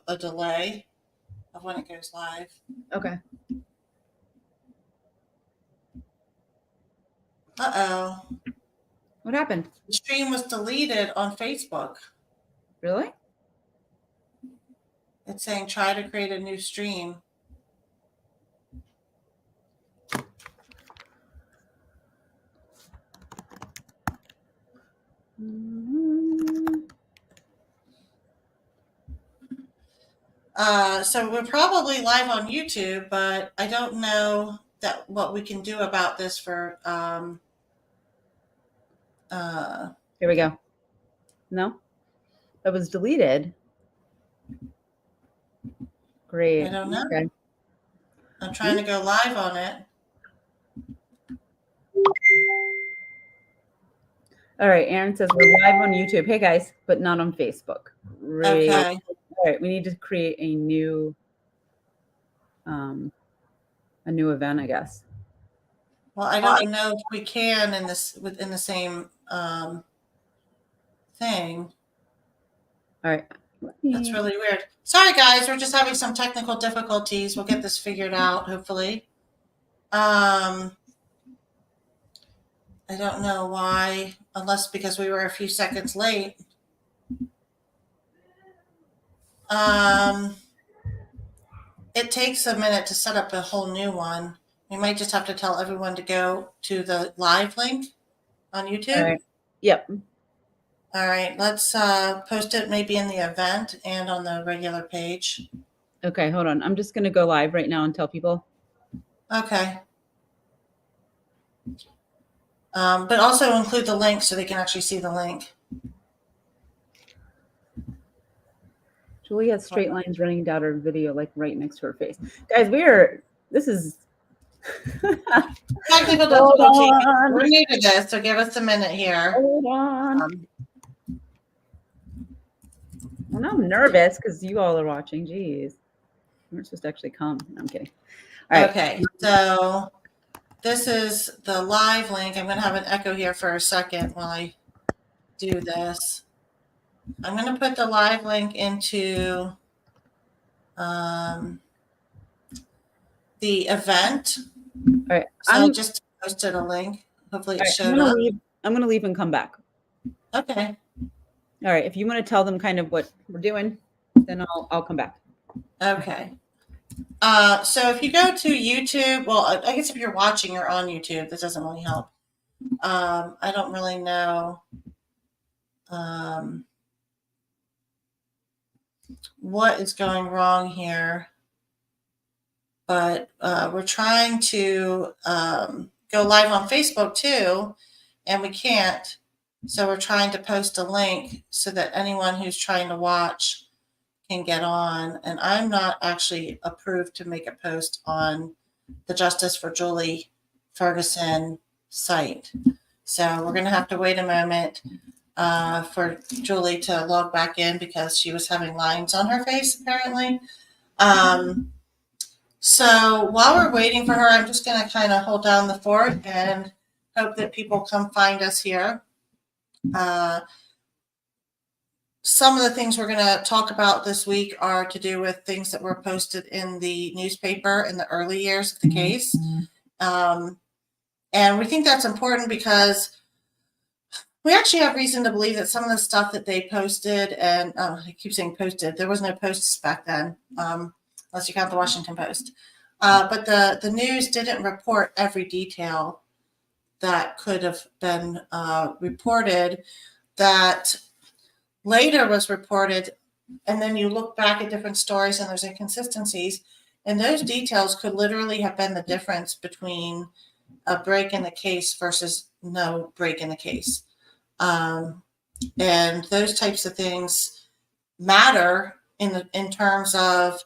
a delay of when it goes live. Okay. Uh-oh. What happened? The stream was deleted on Facebook. Really? It's saying try to create a new stream. So we're probably live on YouTube, but I don't know that what we can do about this for Here we go. No? That was deleted. Great. I don't know. Okay. I'm trying to go live on it. All right. Aaron says we're live on YouTube. Hey guys, but not on Facebook. Great. Okay. All right. We need to create a new event, I guess. Well, I don't know if we can within the same thing. All right. That's really weird. Sorry, guys. We're just having some technical difficulties. We'll get this figured out, hopefully. I don't know why, unless because we were a few seconds late. It takes a minute to set up a whole new one. We might just have to tell everyone to go to the live link on YouTube. All right. Yep. All right, let's post it maybe in the event and on the regular page. Okay, hold on. I'm just going to go live right now and tell people. Okay. But also include the link so they can actually see the link. Julie has straight lines running down her video, like right next to her face. Guys, this is technical difficulty. We're new to this, so give us a minute here. Hold on. Well, I'm nervous because you all are watching. Jeez. We're supposed to actually come. No, I'm kidding. All right. Okay, so this is the live link. I'm going to have an echo here for a second while I do this. I'm going to put the live link into the event. All right. So I just posted a link. Hopefully it showed up. I'm going to leave and come back. Okay. All right. If you want to tell them kind of what we're doing, then I'll come back. Okay. So if you go to YouTube, well, I guess if you're watching, you're on YouTube. This doesn't really help. I don't really know what is going wrong here, but we're trying to go live on Facebook too, and we can't. So we're trying to post a link so that anyone who's trying to watch can get on. And I'm not actually approved to make a post on the Justice for Julie Ferguson site. So we're going to have to wait a moment for Julie to log back in because she was having lines on her face, apparently. So while we're waiting for her, I'm just going to kind of hold down the fort and hope that people come find us here. Some of the things we're going to talk about this week are to do with things that were posted in the newspaper in the early years of the case. And we think that's important because we actually have reason to believe that some of the stuff that they posted, and I keep saying posted, there was no posts back then, unless you count the Washington Post. But the news didn't report every detail that could have been reported that later was reported, and then you look back at different stories and there's inconsistencies, and those details could literally have been the difference between a break in the case versus no break in the case. And those types of things matter in terms of,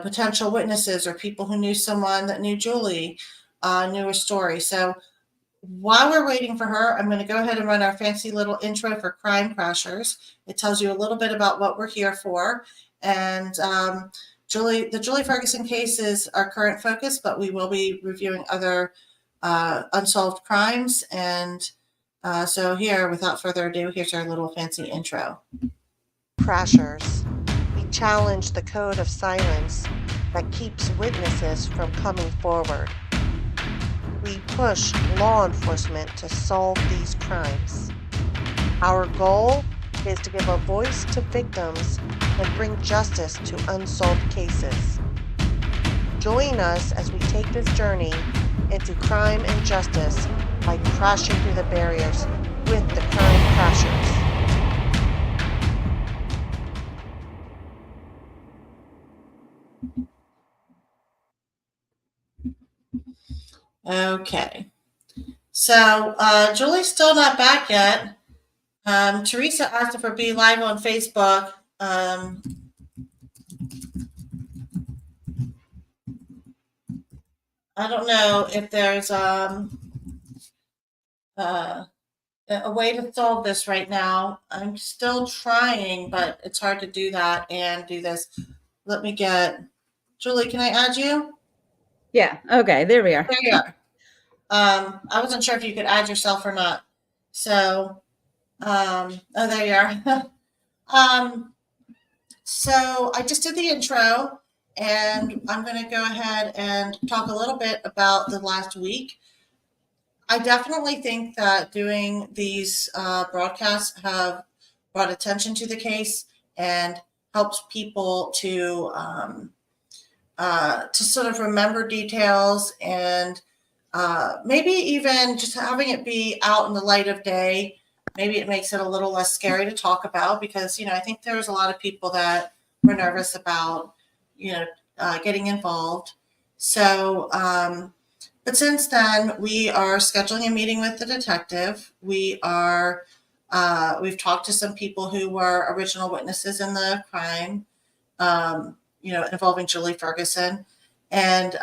potential witnesses or people who knew someone that knew Julie, knew a story. So while we're waiting for her, I'm going to go ahead and run our fancy little intro for Crime Crashers. It tells you a little bit about what we're here for. And the Julie Ferguson case is our current focus, but we will be reviewing other unsolved crimes. And so here, without further ado, here's our little fancy intro. Crashers. We We challenge the code of silence that keeps witnesses from coming forward. We push law enforcement to solve these crimes. Our goal is to give a voice to victims and bring justice to unsolved cases. Join us as we take this journey into crime and justice by crashing through the barriers with the Crime Crashers. Okay. So Julie's still not back yet. Teresa asked if we'd be live on Facebook. I don't know if there's a way to solve this right now. I'm still trying, but it's hard to do that and do this. Let me get Julie. Can I add you? Yeah. Okay. There we are. There you are. I wasn't sure if you could add yourself or not. So, oh, there you are. So I just did the intro, and I'm going to go ahead and talk a little bit about the last week. I definitely think that doing these broadcasts have brought attention to the case and helps people to sort of remember details and maybe even just having it be out in the light of day. Maybe it makes it a little less scary to talk about because, I think there's a lot of people that were nervous about, getting involved. So, but since then, we are scheduling a meeting with the detective. We've talked to some people who were original witnesses in the crime, involving Julie Ferguson. And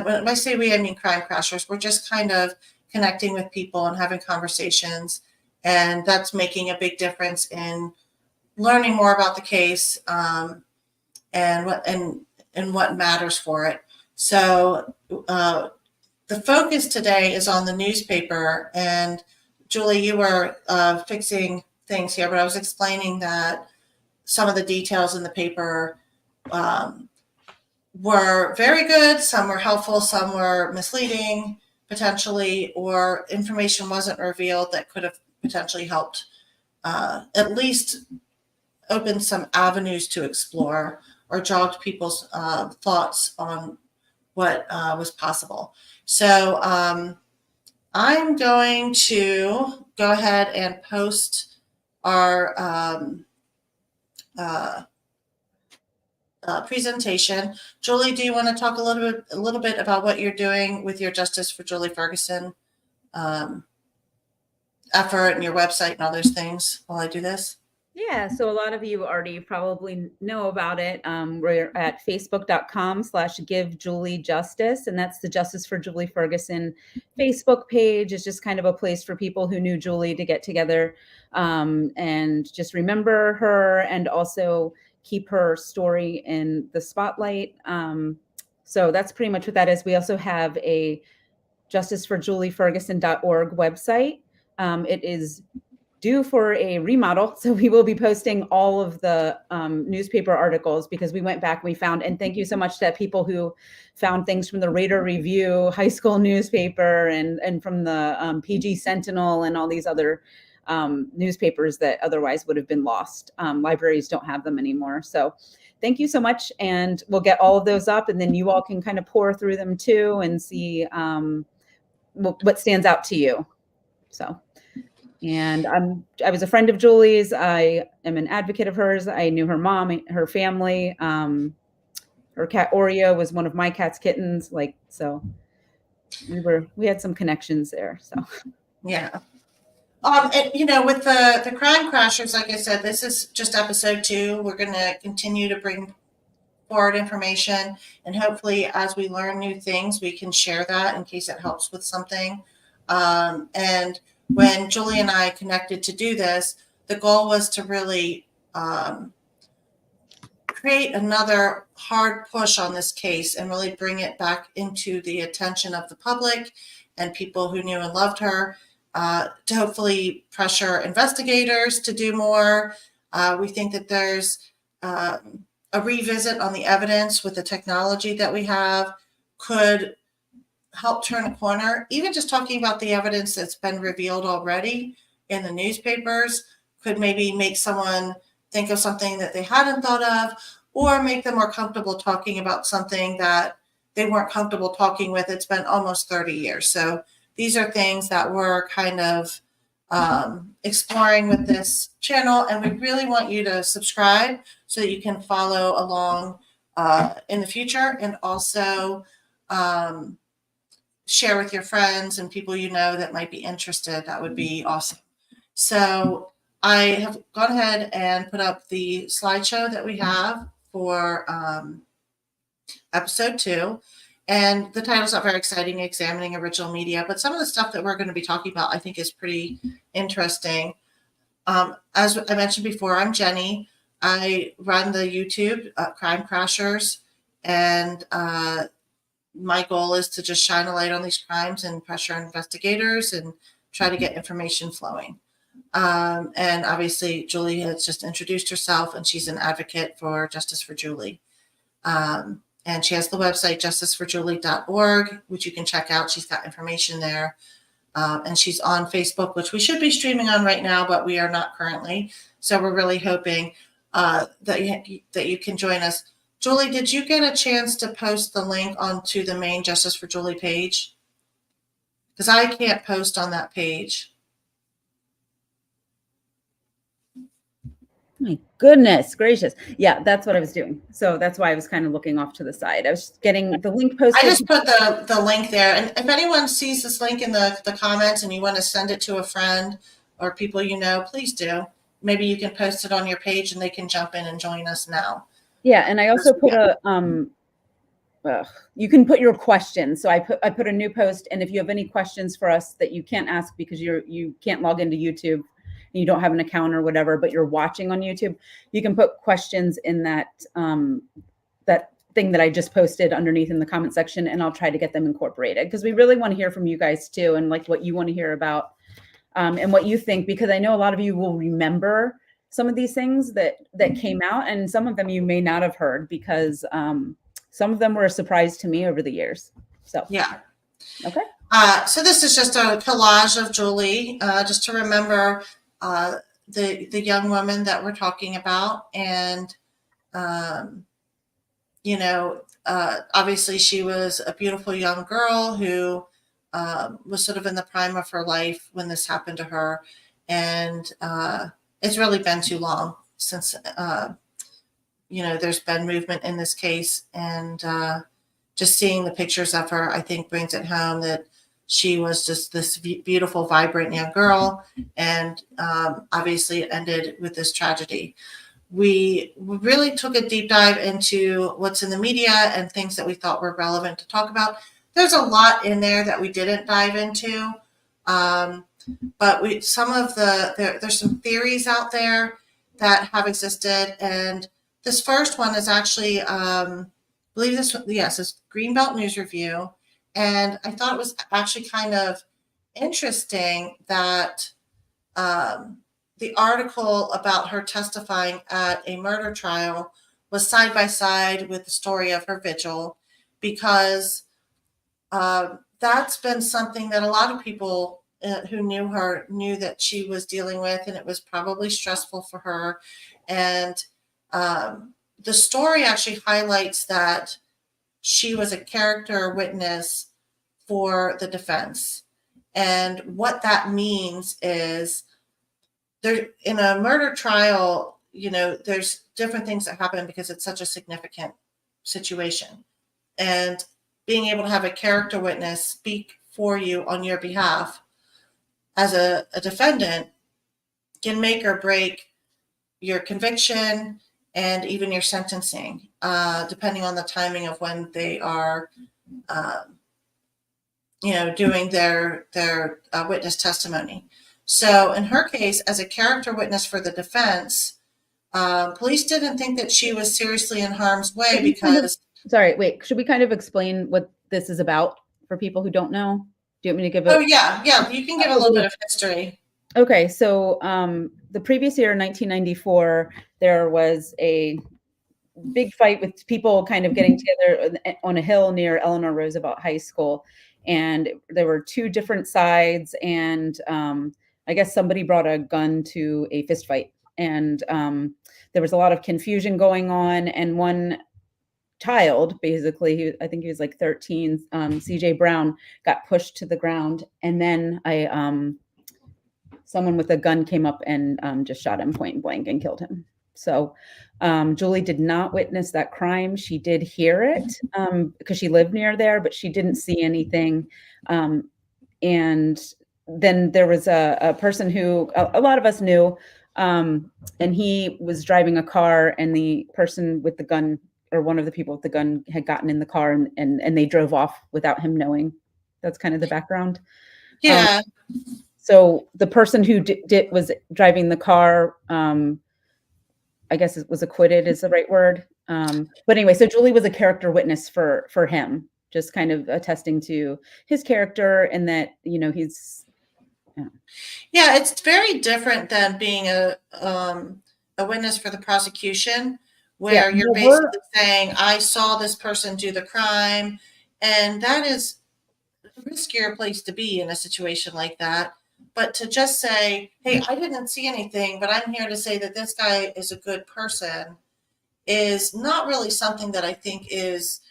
when I say we, I mean Crime Crashers. We're just kind of connecting with people and having conversations. And that's making a big difference in learning more about the case and what matters for it. So the focus today is on the newspaper. And Julie, you were fixing things here, but I was explaining that some of the details in the paper were very good. Some were helpful. Some were misleading, potentially, or information wasn't revealed that could have potentially helped at least open some avenues to explore or jogged people's thoughts on what was possible. So I'm going to go ahead and post our presentation. Julie, do you want to talk a little bit about what you're doing with your Justice for Julie Ferguson effort and your website and all those things while I do this? Yeah, so a lot of you already probably know about it. We're at facebook.com/giveJulieJustice, and that's the Justice for Julie Ferguson Facebook page. It's just kind of a place for people who knew Julie to get together and just remember her and also keep her story in the spotlight. So that's pretty much what that is. We also have a justiceforjulieferguson.org website. It is due for a remodel. So we will be posting all of the newspaper articles because we went back, we found, and thank you so much to people who found things from the Raider Review high school newspaper and from the PG Sentinel and all these other newspapers that otherwise would have been lost. Libraries don't have them anymore. So thank you so much. And we'll get all of those up and then you all can kind of pour through them too and see what stands out to you. So. And I was a friend of Julie's. I am an advocate of hers. I knew her mom, her family. Her cat Oreo was one of my cat's kittens. So we had some connections there. So yeah. And, with the Crime Crashers, like I said, this is just episode 2. We're going to continue to bring forward information, and hopefully, as we learn new things, we can share that in case it helps with something. And when Julie and I connected to do this, the goal was to really create another hard push on this case and really bring it back into the attention of the public and people who knew and loved her, to hopefully pressure investigators to do more. We think that there's a revisit on the evidence with the technology that we have could help turn a corner. Even just talking about the evidence that's been revealed already in the newspapers could maybe make someone think of something that they hadn't thought of, or make them more comfortable talking about something that they weren't comfortable talking with. It's been almost 30 years. So these are things that we're kind of exploring with this channel, and we really want you to subscribe so that you can follow along in the future, and also share with your friends and people you know that might be interested. That would be awesome. So I have gone ahead and put up the slideshow that we have for episode 2. And the title's not very exciting, Examining Original Media, but some of the stuff that we're going to be talking about I think is pretty interesting. As I mentioned before, I'm Jenny. I run the YouTube Crime Crashers, and my goal is to just shine a light on these crimes and pressure investigators and try to get information flowing. And obviously, Julie has just introduced herself, and she's an advocate for Justice for Julie. And she has the website, justiceforjulie.org, which you can check out. She's got information there. And she's on Facebook, which we should be streaming on right now, but we are not currently. So we're really hoping that you can join us. Julie, did you get a chance to post the link onto the main Justice for Julie page? Because I can't post on that page. My goodness gracious. Yeah, that's what I was doing. So that's why I was kind of looking off to the side. I was getting the link posted. I just put the link there. And if anyone sees this link in the comments and you want to send it to a friend or people you know, please do. Maybe you can post it on your page and they can jump in and join us now. Yeah, and I also put you can put your questions. So I put a new post, and if you have any questions for us that you can't ask because you can't log into YouTube, you don't have an account or whatever, but you're watching on YouTube, you can put questions in that that thing that I just posted underneath in the comment section, and I'll try to get them incorporated, because we really want to hear from you guys too, and like what you want to hear about and what you think, because I know a lot of you will remember some of these things that came out, and some of them you may not have heard, because some of them were a surprise to me over the years. So yeah. Okay. So this is just a collage of Julie, just to remember the young woman that we're talking about. And, obviously she was a beautiful young girl who was sort of in the prime of her life when this happened to her. And it's really been too long since, there's been movement in this case. And just seeing the pictures of her, I think, brings it home that she was just this beautiful, vibrant young girl, and obviously it ended with this tragedy. We really took a deep dive into what's in the media and things that we thought were relevant to talk about. There's a lot in there that we didn't dive into, but there's some theories out there that have existed, and this first one is actually, it's Greenbelt News Review. And I thought it was actually kind of interesting that the article about her testifying at a murder trial was side by side with the story of her vigil, because that's been something that a lot of people who knew her knew that she was dealing with, and it was probably stressful for her. And the story actually highlights that she was a character witness for the defense. And what that means is, there, in a murder trial, there's different things that happen because it's such a significant situation. And being able to have a character witness speak for you on your behalf as a defendant can make or break your conviction and even your sentencing, depending on the timing of when they are, doing their witness testimony. So in her case, as a character witness for the defense, police didn't think that she was seriously in harm's way because... Should we kind of explain what this is about for people who don't know? Do you want me to give it? Oh, yeah, you can give a little bit of history. Okay, so the previous year, 1994, there was a big fight with people kind of getting together on a hill near Eleanor Roosevelt High School. And there were two different sides. And I guess somebody brought a gun to a fist fight. And there was a lot of confusion going on. And one child, basically, I think he was like 13, CJ Brown, got pushed to the ground. And then someone with a gun came up and just shot him point blank and killed him. So Julie did not witness that crime. She did hear it because she lived near there, but she didn't see anything. And then there was a person who a lot of us knew, and he was driving a car, and the person with the gun, or one of the people with the gun, had gotten in the car, and they drove off without him knowing. That's kind of the background. Yeah. So the person who was driving the car, I guess it was acquitted is the right word. But anyway, so Julie was a character witness for him, just kind of attesting to his character, and that, he's. Yeah, it's very different than being a witness for the prosecution, where you're basically saying, I saw this person do the crime, and that is a riskier place to be in a situation like that. But to just say, hey, I didn't see anything, but I'm here to say that this guy is a good person, is not really something that I think is,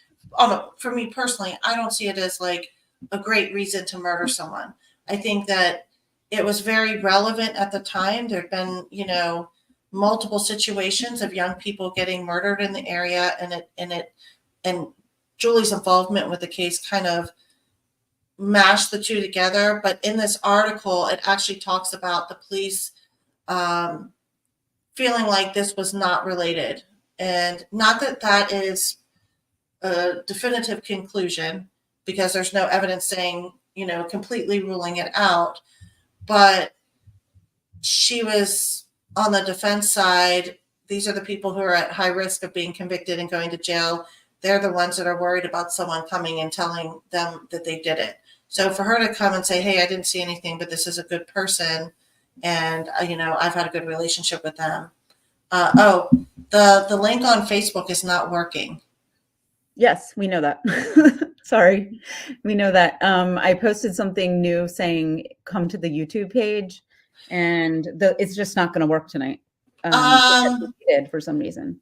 for me personally, I don't see it as like a great reason to murder someone. I think that it was very relevant at the time. There'd been, multiple situations of young people getting murdered in the area, and Julie's involvement with the case kind of mashed the two together. But in this article, it actually talks about the police feeling like this was not related, and not that that is a definitive conclusion, because there's no evidence saying, completely ruling it out. But she was on the defense side. These are the people who are at high risk of being convicted and going to jail. They're the ones that are worried about someone coming and telling them that they did it. So for her to come and say, hey, I didn't see anything, but this is a good person, and, I've had a good relationship with them. The link on Facebook is not working. Yes, we know that. Sorry. We know that. I posted something new saying, come to the YouTube page, and it's just not going to work tonight. It did for some reason.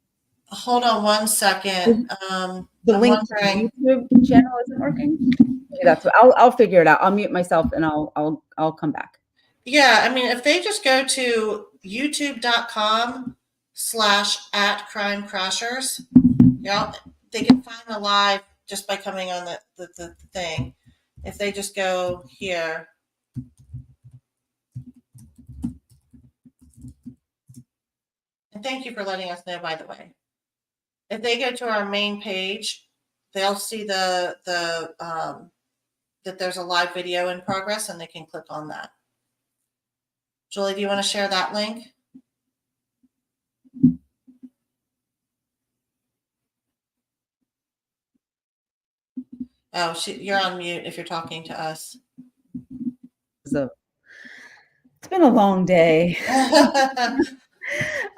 Hold on one second. The link to the YouTube channel isn't working. Okay, that's what I'll figure it out. I'll mute myself and I'll come back. Yeah, I mean, if they just go to youtube.com/@crimecrashers, they can find the live just by coming on the thing. If they just go here. And thank you for letting us know, by the way. If they go to our main page, they'll see that there's a live video in progress, and they can click on that. Julie, do you want to share that link? Oh, you're on mute if you're talking to us. So it's been a long day.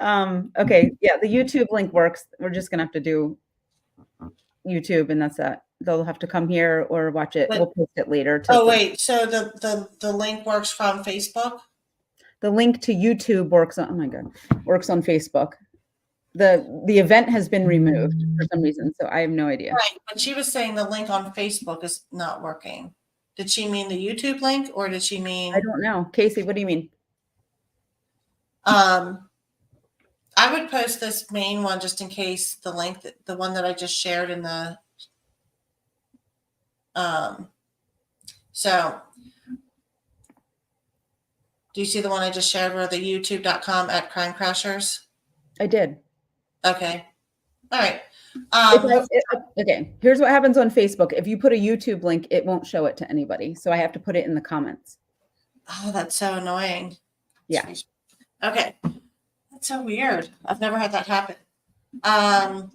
Okay, yeah, the YouTube link works. We're just gonna have to do YouTube, and that's that. They'll have to come here or watch it. We'll post it later. Wait, so the link works from Facebook? The link to YouTube works on, works on Facebook. The event has been removed for some reason, so I have no idea. Right, but she was saying the link on Facebook is not working. Did she mean the YouTube link, or did she mean? I don't know. Casey, what do you mean? I would post this main one just in case the link, the one that I just shared in the, so do you see the one I just shared where the youtube.com/crimecrashers? I did. Okay. All right. Okay. Here's what happens on Facebook. If you put a YouTube link, it won't show it to anybody. So I have to put it in the comments. Oh, that's so annoying. Yeah. Okay. That's so weird. I've never had that happen. Oh,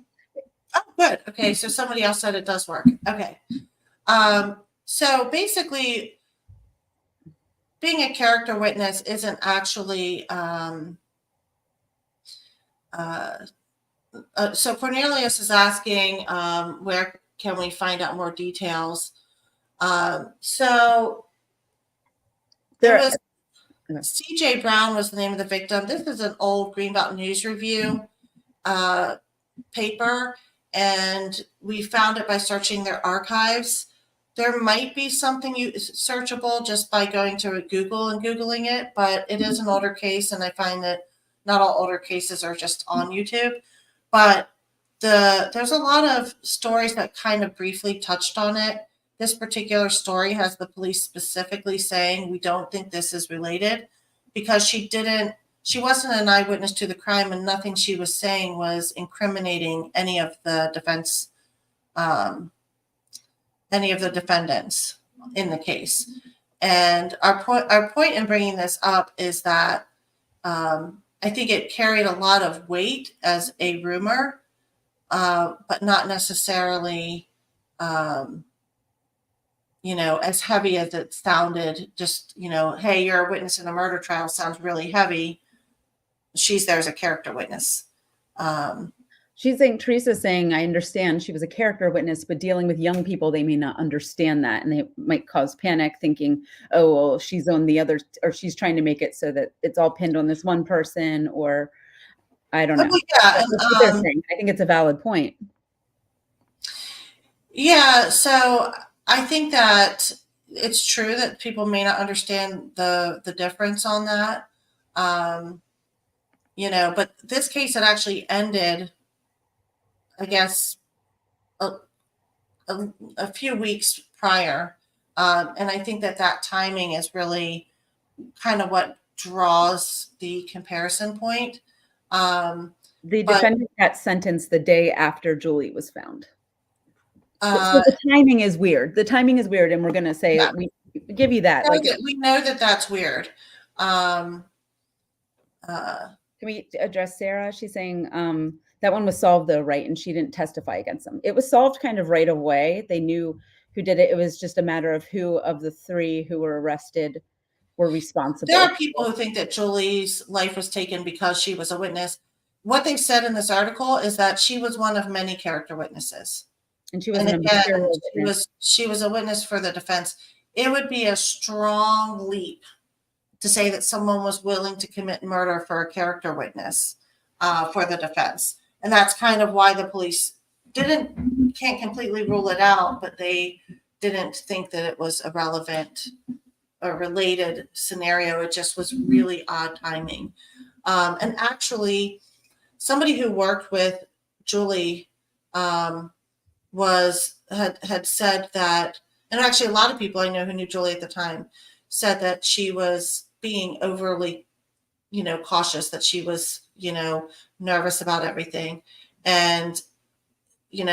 good. Okay. So somebody else said it does work. Okay. So basically, being a character witness isn't actually So Cornelius is asking, where can we find out more details? So there was CJ Brown was the name of the victim. This is an old Greenbelt News Review paper, and we found it by searching their archives. There might be something searchable just by going to Google and Googling it, but it is an older case, and I find that not all older cases are just on YouTube. But there's a lot of stories that kind of briefly touched on it. This particular story has the police specifically saying, we don't think this is related, because she wasn't an eyewitness to the crime, and nothing she was saying was incriminating any of the defendants in the case. And our point in bringing this up is that I think it carried a lot of weight as a rumor, but not necessarily, as heavy as it sounded. Just, hey, you're a witness in a murder trial sounds really heavy. She's there as a character witness. Teresa's saying, I understand she was a character witness, but dealing with young people, they may not understand that. And they might cause panic thinking, oh, well, she's on the other, or she's trying to make it so that it's all pinned on this one person, or I don't know. Yeah, I think it's a valid point. Yeah, so I think that it's true that people may not understand the difference on that. But this case had actually ended, I guess, a few weeks prior. And I think that timing is really kind of what draws the comparison point. The defendant got sentenced the day after Julie was found. So the timing is weird. The timing is weird, and we're going to say we give you that. We know that that's weird. Can we address Sarah? She's saying that one was solved though, right? And she didn't testify against them. It was solved kind of right away. They knew who did it. It was just a matter of who of the three who were arrested were responsible. There are people who think that Julie's life was taken because she was a witness. What they said in this article is that she was one of many character witnesses. And she was she was a witness for the defense. It would be a strong leap to say that someone was willing to commit murder for a character witness for the defense. And that's kind of why the police can't completely rule it out, but they didn't think that it was a relevant or related scenario. It just was really odd timing. And actually, somebody who worked with Julie had said that, and actually a lot of people I know who knew Julie at the time said that she was being overly, cautious, that she was, nervous about everything. And,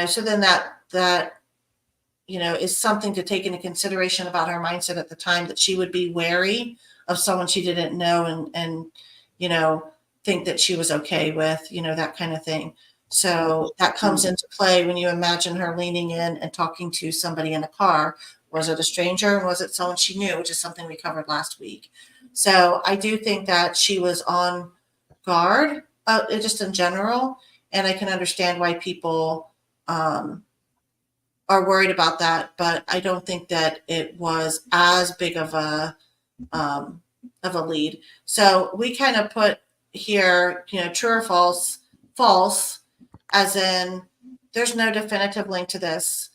so then that is something to take into consideration about her mindset at the time, that she would be wary of someone she didn't know and think that she was okay with, that kind of thing. So that comes into play when you imagine her leaning in and talking to somebody in a car. Was it a stranger, and was it someone she knew, which is something we covered last week? So I do think that she was on guard, just in general, and I can understand why people are worried about that, but I don't think that it was as big of a lead. So we kind of put here, true or false, false, as in there's no definitive link to this.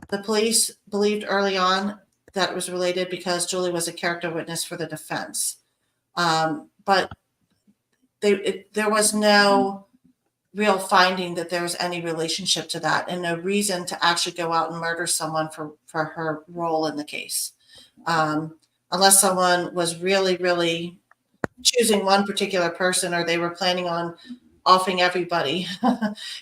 The police believed early on that it was related because Julie was a character witness for the defense. But there was no real finding that there was any relationship to that, and no reason to actually go out and murder someone for her role in the case. Unless someone was really, really choosing one particular person, or they were planning on offing everybody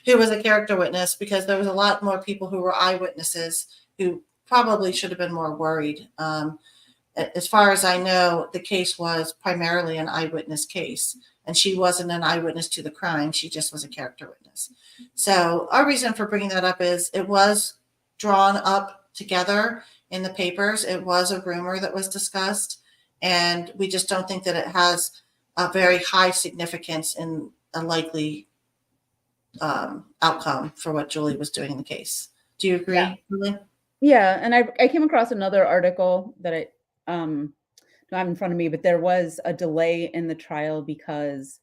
who was a character witness, because there was a lot more people who were eyewitnesses who probably should have been more worried. As far as I know, the case was primarily an eyewitness case, and she wasn't an eyewitness to the crime. She just was a character witness. So our reason for bringing that up is it was drawn up together in the papers. It was a rumor that was discussed, and we just don't think that it has a very high significance in a likely outcome for what Julie was doing in the case. Do you agree, Yeah. Julie? Yeah, and I came across another article that I don't have in front of me, but there was a delay in the trial because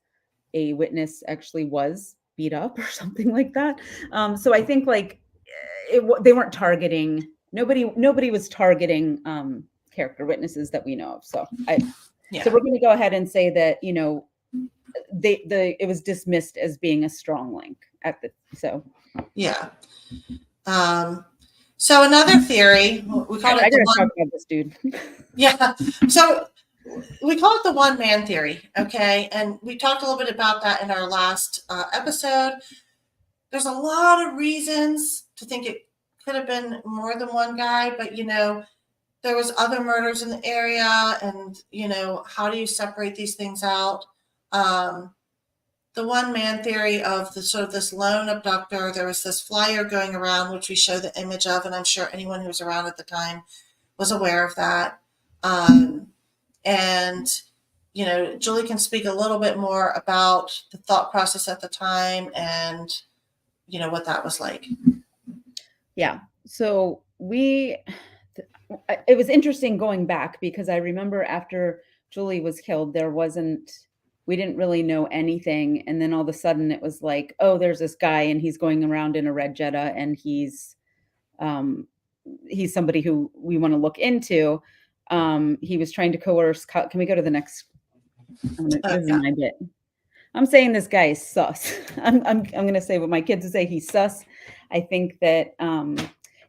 a witness actually was beat up or something like that. So I think like they weren't targeting nobody was targeting character witnesses that we know of. So Yeah. so we're going to go ahead and say that it was dismissed as being a strong link at the Yeah. So another theory, we call I it the gotta one. talk about this dude. Yeah. So we call it the one man theory. Okay. And we talked a little bit about that in our last episode. There's a lot of reasons to think it could have been more than one guy, but there was other murders in the area, and how do you separate these things out? The one man theory of the sort of this lone abductor, there was this flyer going around, which we show the image of, and I'm sure anyone who was around at the time was aware of that. And Julie can speak a little bit more about the thought process at the time and what that was like. Yeah. So it was interesting going back because I remember after Julie was killed, we didn't really know anything. And then all of a sudden it was like, oh, there's this guy and he's going around in a red Jetta and he's somebody who we want to look into. He was trying to coerce. Can we go to the next? This is my bit. I'm saying this guy is sus. I'm going to say what my kids would say. He's sus. I think that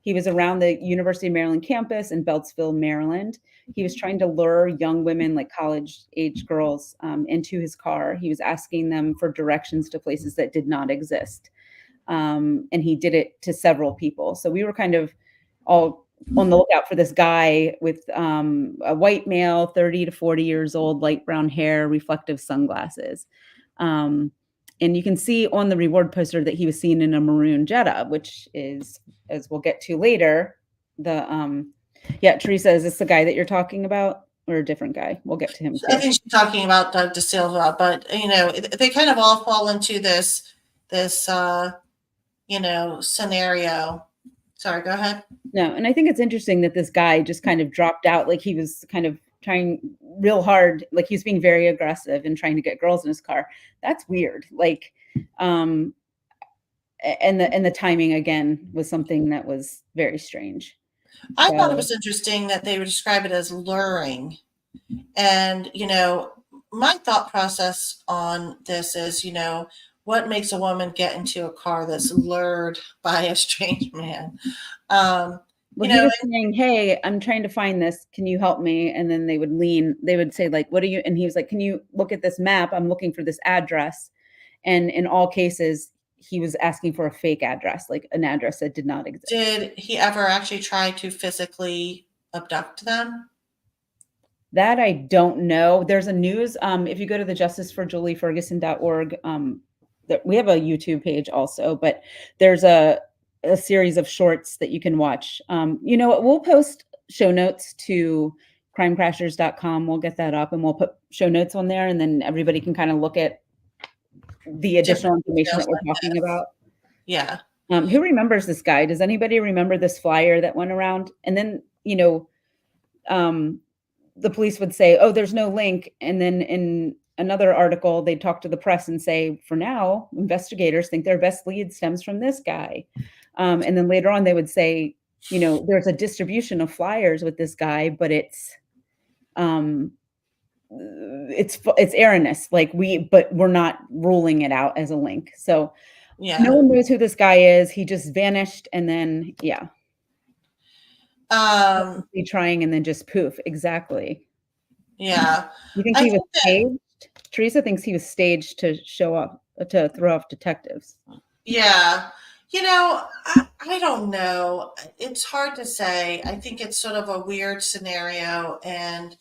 he was around the University of Maryland campus in Beltsville, Maryland. He was trying to lure young women, like college-age girls, into his car. He was asking them for directions to places that did not exist. And he did it to several people. So we were kind of all on the lookout for this guy with a white male, 30 to 40 years old, light brown hair, reflective sunglasses. And you can see on the reward poster that he was seen in a maroon Jetta, which is, as we'll get to later, Teresa, is this the guy that you're talking about or a different guy? We'll get to him too. I think she's talking about Doug DeSilva, but they kind of all fall into this scenario. Sorry, go ahead. No, and I think it's interesting that this guy just kind of dropped out, like he was kind of trying real hard, like he was being very aggressive and trying to get girls in his car. That's weird. Like, and the timing again was something that was very strange. I thought it was interesting that they would describe it as luring. And, my thought process on this is, what makes a woman get into a car that's lured by a strange man? He was saying, hey, I'm trying to find this. Can you help me? And then they would say like, what are you? And he was like, can you look at this map? I'm looking for this address. And in all cases, he was asking for a fake address, like an address that did not exist. Did he ever actually try to physically abduct them? That I don't know. There's a news. If you go to the justiceforjulieferguson.org, we have a YouTube page also, but there's a series of shorts that you can watch. We'll post show notes to crimecrashers.com. We'll get that up and we'll put show notes on there, and then everybody can kind of look at the additional information that we're talking about. Yeah. Who remembers this guy? Does anybody remember this flyer that went around? And then, the police would say, oh, there's no link. And then in another article, they'd talk to the press and say, for now, investigators think their best lead stems from this guy. And then later on, they would say, there's a distribution of flyers with this guy, but it's erroneous. But we're not ruling it out as a link. So yeah, no one knows who this guy is. He just vanished, and then trying and then just poof. Exactly. Yeah. You think he was staged? Teresa thinks he was staged to show up, to throw off detectives. Yeah. I don't know. It's hard to say. I think it's sort of a weird scenario. And,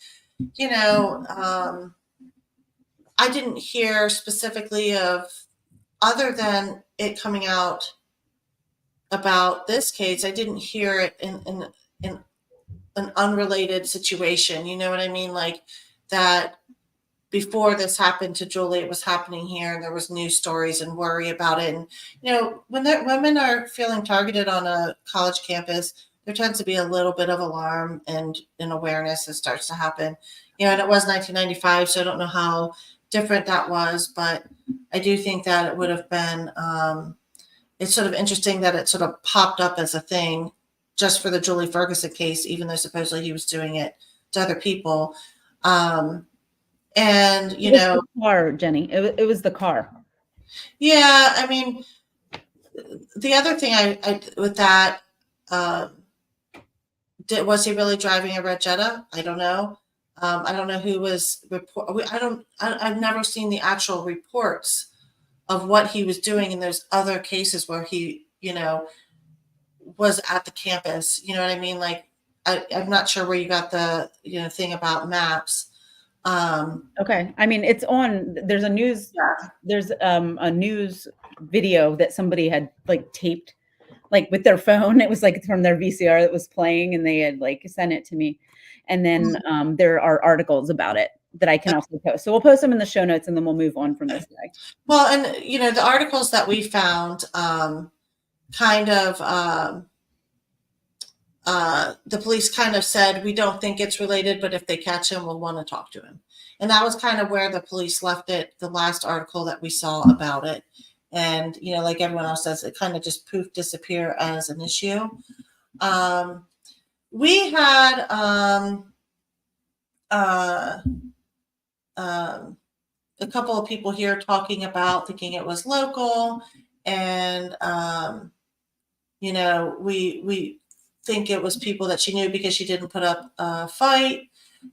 I didn't hear specifically other than it coming out about this case, I didn't hear it in an unrelated situation. You know what I mean? Like that before this happened to Julie, it was happening here, and there was news stories and worry about it. And when women are feeling targeted on a college campus, there tends to be a little bit of alarm and an awareness that starts to happen. And it was 1995, so I don't know how different that was, but I do think that it would have been. It's sort of interesting that it sort of popped up as a thing just for the Julie Ferguson case, even though supposedly he was doing it to other people. And It was the car, Jenny. It was the car. Yeah, I mean, the other thing I with that, was he really driving a red Jetta? I don't know. I don't know who was I've never seen the actual reports of what he was doing in those other cases where he, was at the campus. You know what I mean? Like, I'm not sure where you got the, thing about maps. Okay. I mean, it's on, there's a news video that somebody had like taped like with their phone. It was like from their VCR that was playing, and they had like sent it to me. And then there are articles about it that I can also post. So we'll post them in the show notes, and then we'll move on from this guy. Well, and the articles that we found, kind of, the police kind of said, we don't think it's related, but if they catch him, we'll want to talk to him. And that was kind of where the police left it, the last article that we saw about it. And, like everyone else says, it kind of just poof, disappear as an issue. We had a couple of people here talking about thinking it was local, and we think it was people that she knew because she didn't put up a fight.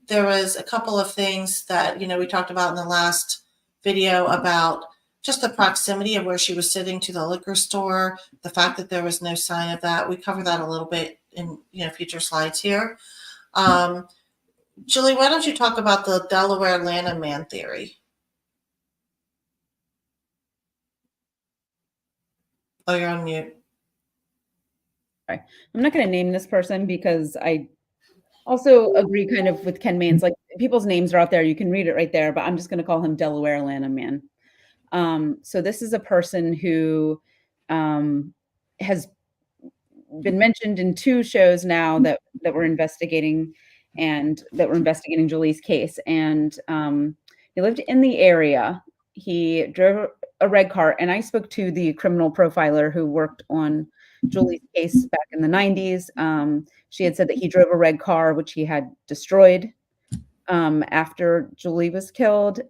There was a couple of things that we talked about in the last video about just the proximity of where she was sitting to the liquor store, the fact that there was no sign of that. We cover that a little bit in future slides here. Julie, why don't you talk about the Delaware Lanham man theory? Oh, you're on mute. Sorry. I'm not going to name this person because I also agree kind of with Ken Mains. Like, people's names are out there. You can read it right there, but I'm just going to call him Delaware Lanham man. So this is a person who has been mentioned in 2 shows now that we're investigating, and that we're investigating Julie's case. And he lived in the area. He drove a red car, and I spoke to the criminal profiler who worked on Julie's case back in the 90s. She had said that he drove a red car, which he had destroyed after Julie was killed.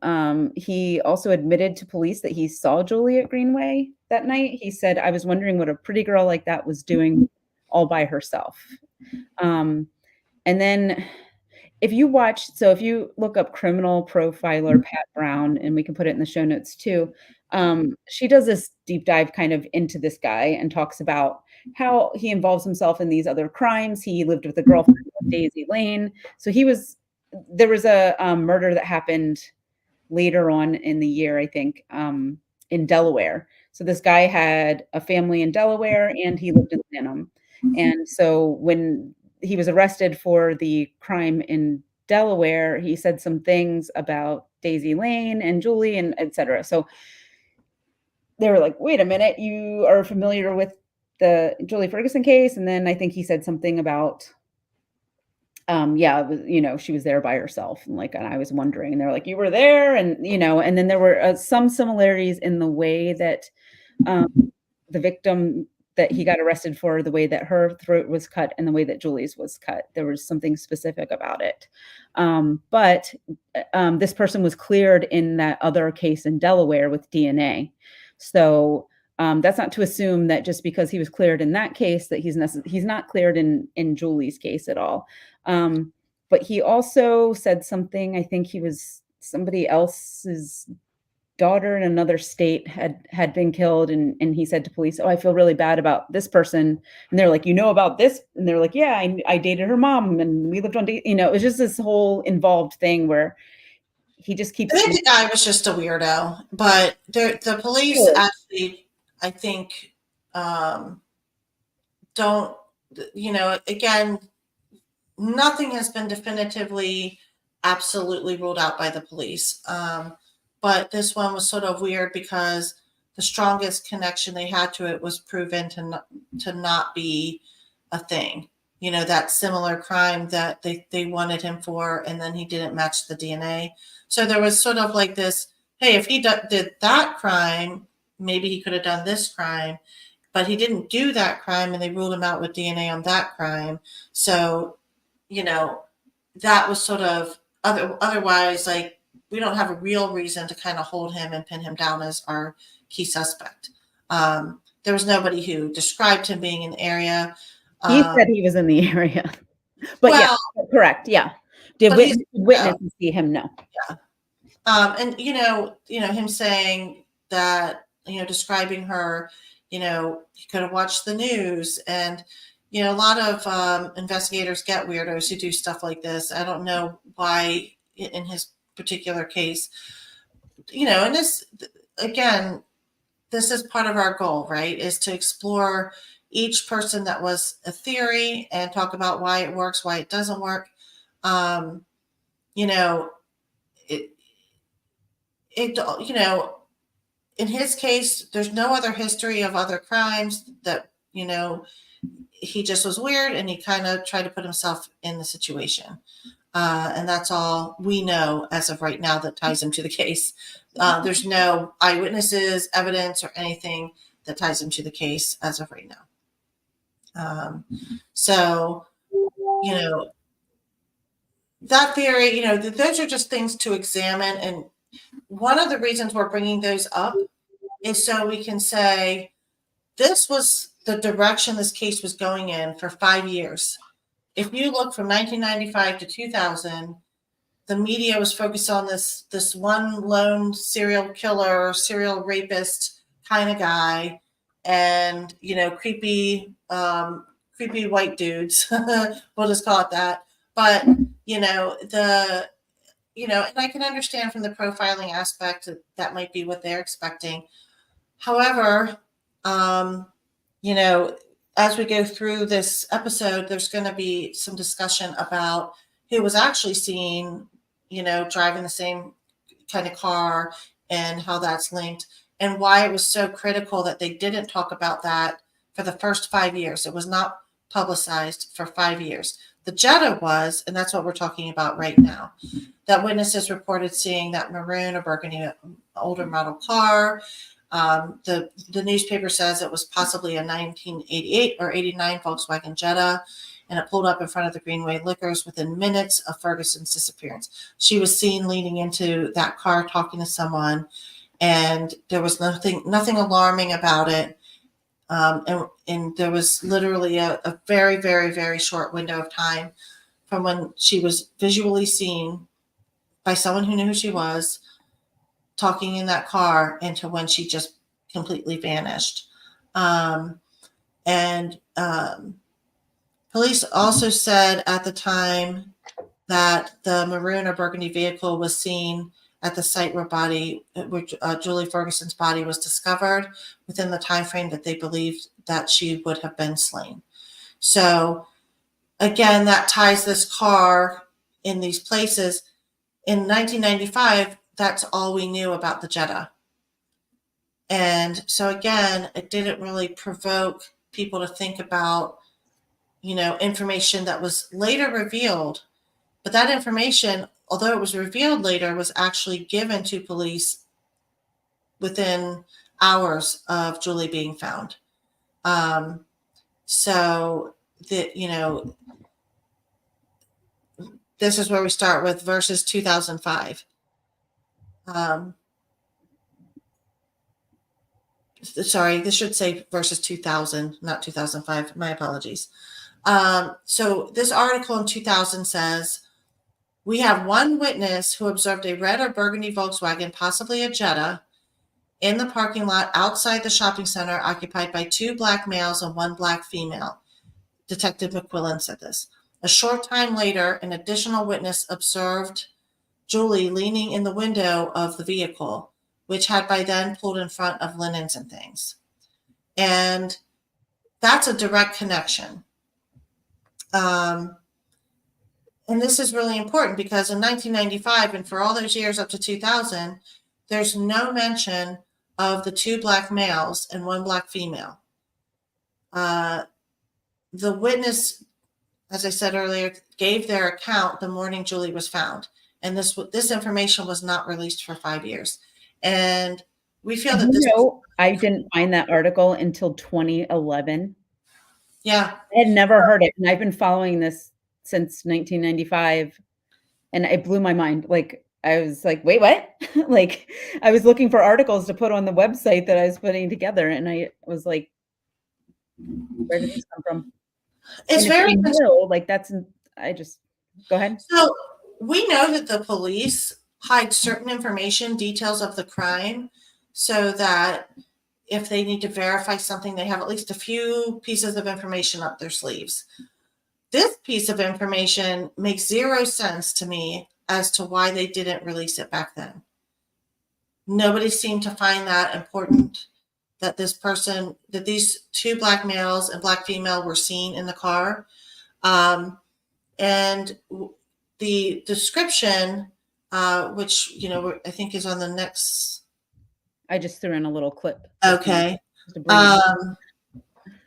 He also admitted to police that he saw Julie at Greenway that night. He said, "I was wondering what a pretty girl like that was doing all by herself." And then if you look up criminal profiler Pat Brown, and we can put it in the show notes too, she does this deep dive kind of into this guy and talks about how he involves himself in these other crimes. He lived with a girlfriend, Daisy Lane. So there was a murder that happened later on in the year, I think, in Delaware. So this guy had a family in Delaware, and he lived in Lanham. And so when he was arrested for the crime in Delaware, he said some things about Daisy Lane and Julie and et cetera. So they were like, wait a minute, you are familiar with the Julie Ferguson case? And then I think he said something about, she was there by herself. And I was wondering, and they're like, you were there? And, and then there were some similarities in the way that the victim that he got arrested for, the way that her throat was cut and the way that Julie's was cut. There was something specific about it. But this person was cleared in that other case in Delaware with DNA. So that's not to assume that just because he was cleared in that case that he's not cleared in Julie's case at all. But he also said something, I think he was somebody else's daughter in another state had been killed, and he said to police, "Oh, I feel really bad about this person." And they're like, "You know about this?" And they're like, "Yeah, I dated her mom, and we lived on date." It was just this whole involved thing where he just keeps. I think the guy was just a weirdo, but the police actually, I think, don't. Again, nothing has been definitively absolutely ruled out by the police. But this one was sort of weird because the strongest connection they had to it was proven to not be a thing. You know, that similar crime that they wanted him for, and then he didn't match the DNA. So there was sort of like this, hey, if he did that crime, maybe he could have done this crime, but he didn't do that crime, and they ruled him out with DNA on that crime. So, you know, that was sort of otherwise, like, we don't have a real reason to kind of hold him and pin him down as our key suspect. There was nobody who described him being in the area. He said he was in the area, but Well, yeah, correct. Yeah. Did but he's- witnesses see him? No. And him saying that, describing her, he could have watched the news, and a lot of investigators get weirdos who do stuff like this. I don't know why in his particular case, and this, again, this is part of our goal, right? Is to explore each person that was a theory and talk about why it works, why it doesn't work. It in his case, there's no other history of other crimes that, he just was weird and he kind of tried to put himself in the situation. And that's all we know as of right now that ties him to the case. There's no eyewitnesses, evidence, or anything that ties him to the case as of right now. So, that theory, those are just things to examine. And one of the reasons we're bringing those up is so we can say, this was the direction this case was going in for 5 years. If you look from 1995 to 2000, the media was focused on this one lone serial killer, serial rapist kind of guy, and creepy white dudes. We'll just call it that. But and I can understand from the profiling aspect that might be what they're expecting. However, as we go through this episode, there's going to be some discussion about who was actually seen, driving the same kind of car and how that's linked, and why it was so critical that they didn't talk about that for the first 5 years. It was not publicized for 5 years. The Jetta was, and that's what we're talking about right now, that witnesses reported seeing that maroon or burgundy older model car. The newspaper says it was possibly a 1988 or 89 Volkswagen Jetta, and it pulled up in front of the Greenway Liquors within minutes of Ferguson's disappearance. She was seen leaning into that car talking to someone, and there was nothing alarming about it. And there was literally a very, very, very short window of time from when she was visually seen by someone who knew who she was, talking in that car, into when she just completely vanished. Police also said at the time that the maroon or burgundy vehicle was seen at the site where Julie Ferguson's body was discovered, within the time frame that they believed that she would have been slain. So again, that ties this car in these places. In 1995, that's all we knew about the Jetta. And so again, it didn't really provoke people to think about, information that was later revealed. But that information, although it was revealed later, was actually given to police within hours of Julie being found. So that, this is where we start with versus 2005. Sorry, this should say versus 2000, not 2005. My apologies. So this article in 2000 says, we have one witness who observed a red or burgundy Volkswagen, possibly a Jetta, in the parking lot outside the shopping center, occupied by 2 black males and 1 black female. Detective McQuillan said this. A short time later, an additional witness observed Julie leaning in the window of the vehicle, which had by then pulled in front of linens and things. And that's a direct connection. And and this is really important because in 1995 and for all those years up to 2000, there's no mention of the 2 black males and 1 black female. The witness, as I said earlier, gave their account the morning Julie was found. And this information was not released for 5 years. And we feel that this. I didn't find that article until 2011. Yeah. I had never heard it. And I've been following this since 1995. And it blew my mind. Like, I was like, wait, what? Like, I was looking for articles to put on the website that I was putting together. And I was like, where did this come from? It's very like go ahead. So we know that the police hide certain information, details of the crime, so that if they need to verify something, they have at least a few pieces of information up their sleeves. This piece of information makes 0 sense to me as to why they didn't release it back then. Nobody seemed to find that important, that these 2 black males and black female were seen in the car. And the description, which, I think is on the next. I just threw in a little clip. Okay.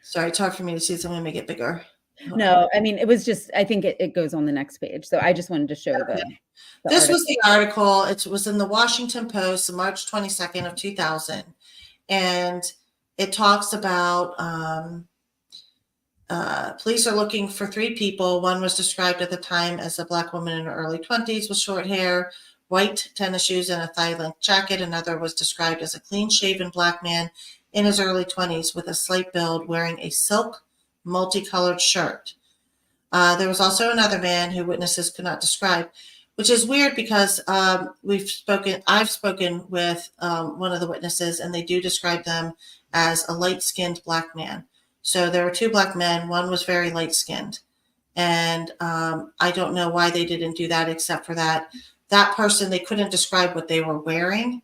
Sorry, it's hard for me to see, so I'm going to make it bigger. No, I mean, it was just, I think it goes on the next page. So I just wanted to show the this article. Was the article. It was in the Washington Post, March 22nd of 2000. And it talks about police are looking for 3 people. One was described at the time as a black woman in her early 20s with short hair, white tennis shoes, and a thigh-length jacket. Another was described as a clean-shaven black man in his early 20s with a slight build, wearing a silk multicolored shirt. There was also another man who witnesses could not describe, which is weird because I've spoken with one of the witnesses, and they do describe them as a light-skinned black man. So there were 2 black men. One was very light-skinned, and I don't know why they didn't do that, except for that person, they couldn't describe what they were wearing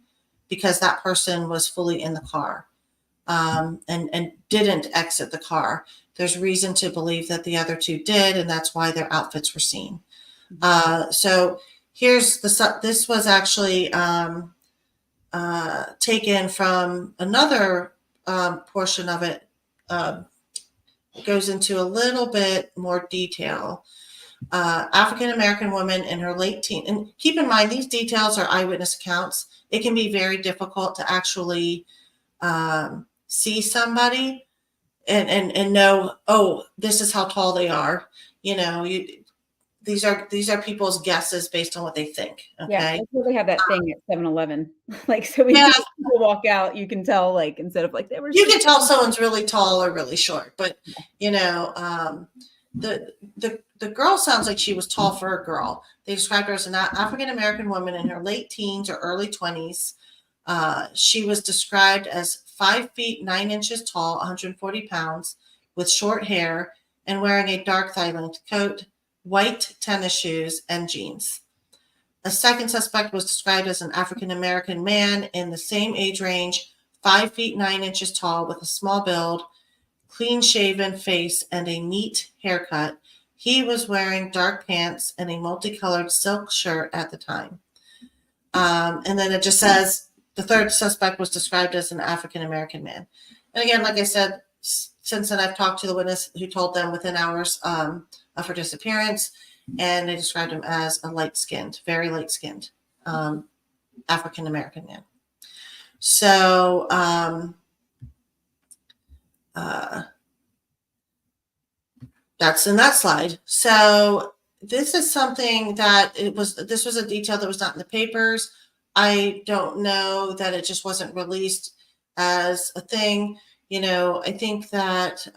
because that person was fully in the car and didn't exit the car. There's reason to believe that the other 2 did, and that's why their outfits were seen. So here's this was actually taken from another portion of it. It goes into a little bit more detail. African-American woman in her late teens, and keep in mind, these details are eyewitness accounts. It can be very difficult to actually see somebody and know, oh, this is how tall they are. These are people's guesses based on what they think. Okay. Yeah, they have that thing at 7-Eleven. Like, so when people walk out, you can tell, like, instead of like they were. You can tell someone's really tall or really short, but the girl sounds like she was tall for a girl. They described her as an African-American woman in her late teens or early 20s. She was described as 5 feet 9 inches tall, 140 pounds, with short hair and wearing a dark thigh-length coat, white tennis shoes, and jeans. A second suspect was described as an African-American man in the same age range, 5 feet 9 inches tall, with a small build, clean-shaven face, and a neat haircut. He was wearing dark pants and a multicolored silk shirt at the time. And then it just says the third suspect was described as an African-American man. And again, like I said, since then I've talked to the witness who told them within hours of her disappearance, and they described him as a light-skinned, very light-skinned African-American man. So that's in that slide. So this is something that this was a detail that was not in the papers. I don't know that it just wasn't released as a thing. I think that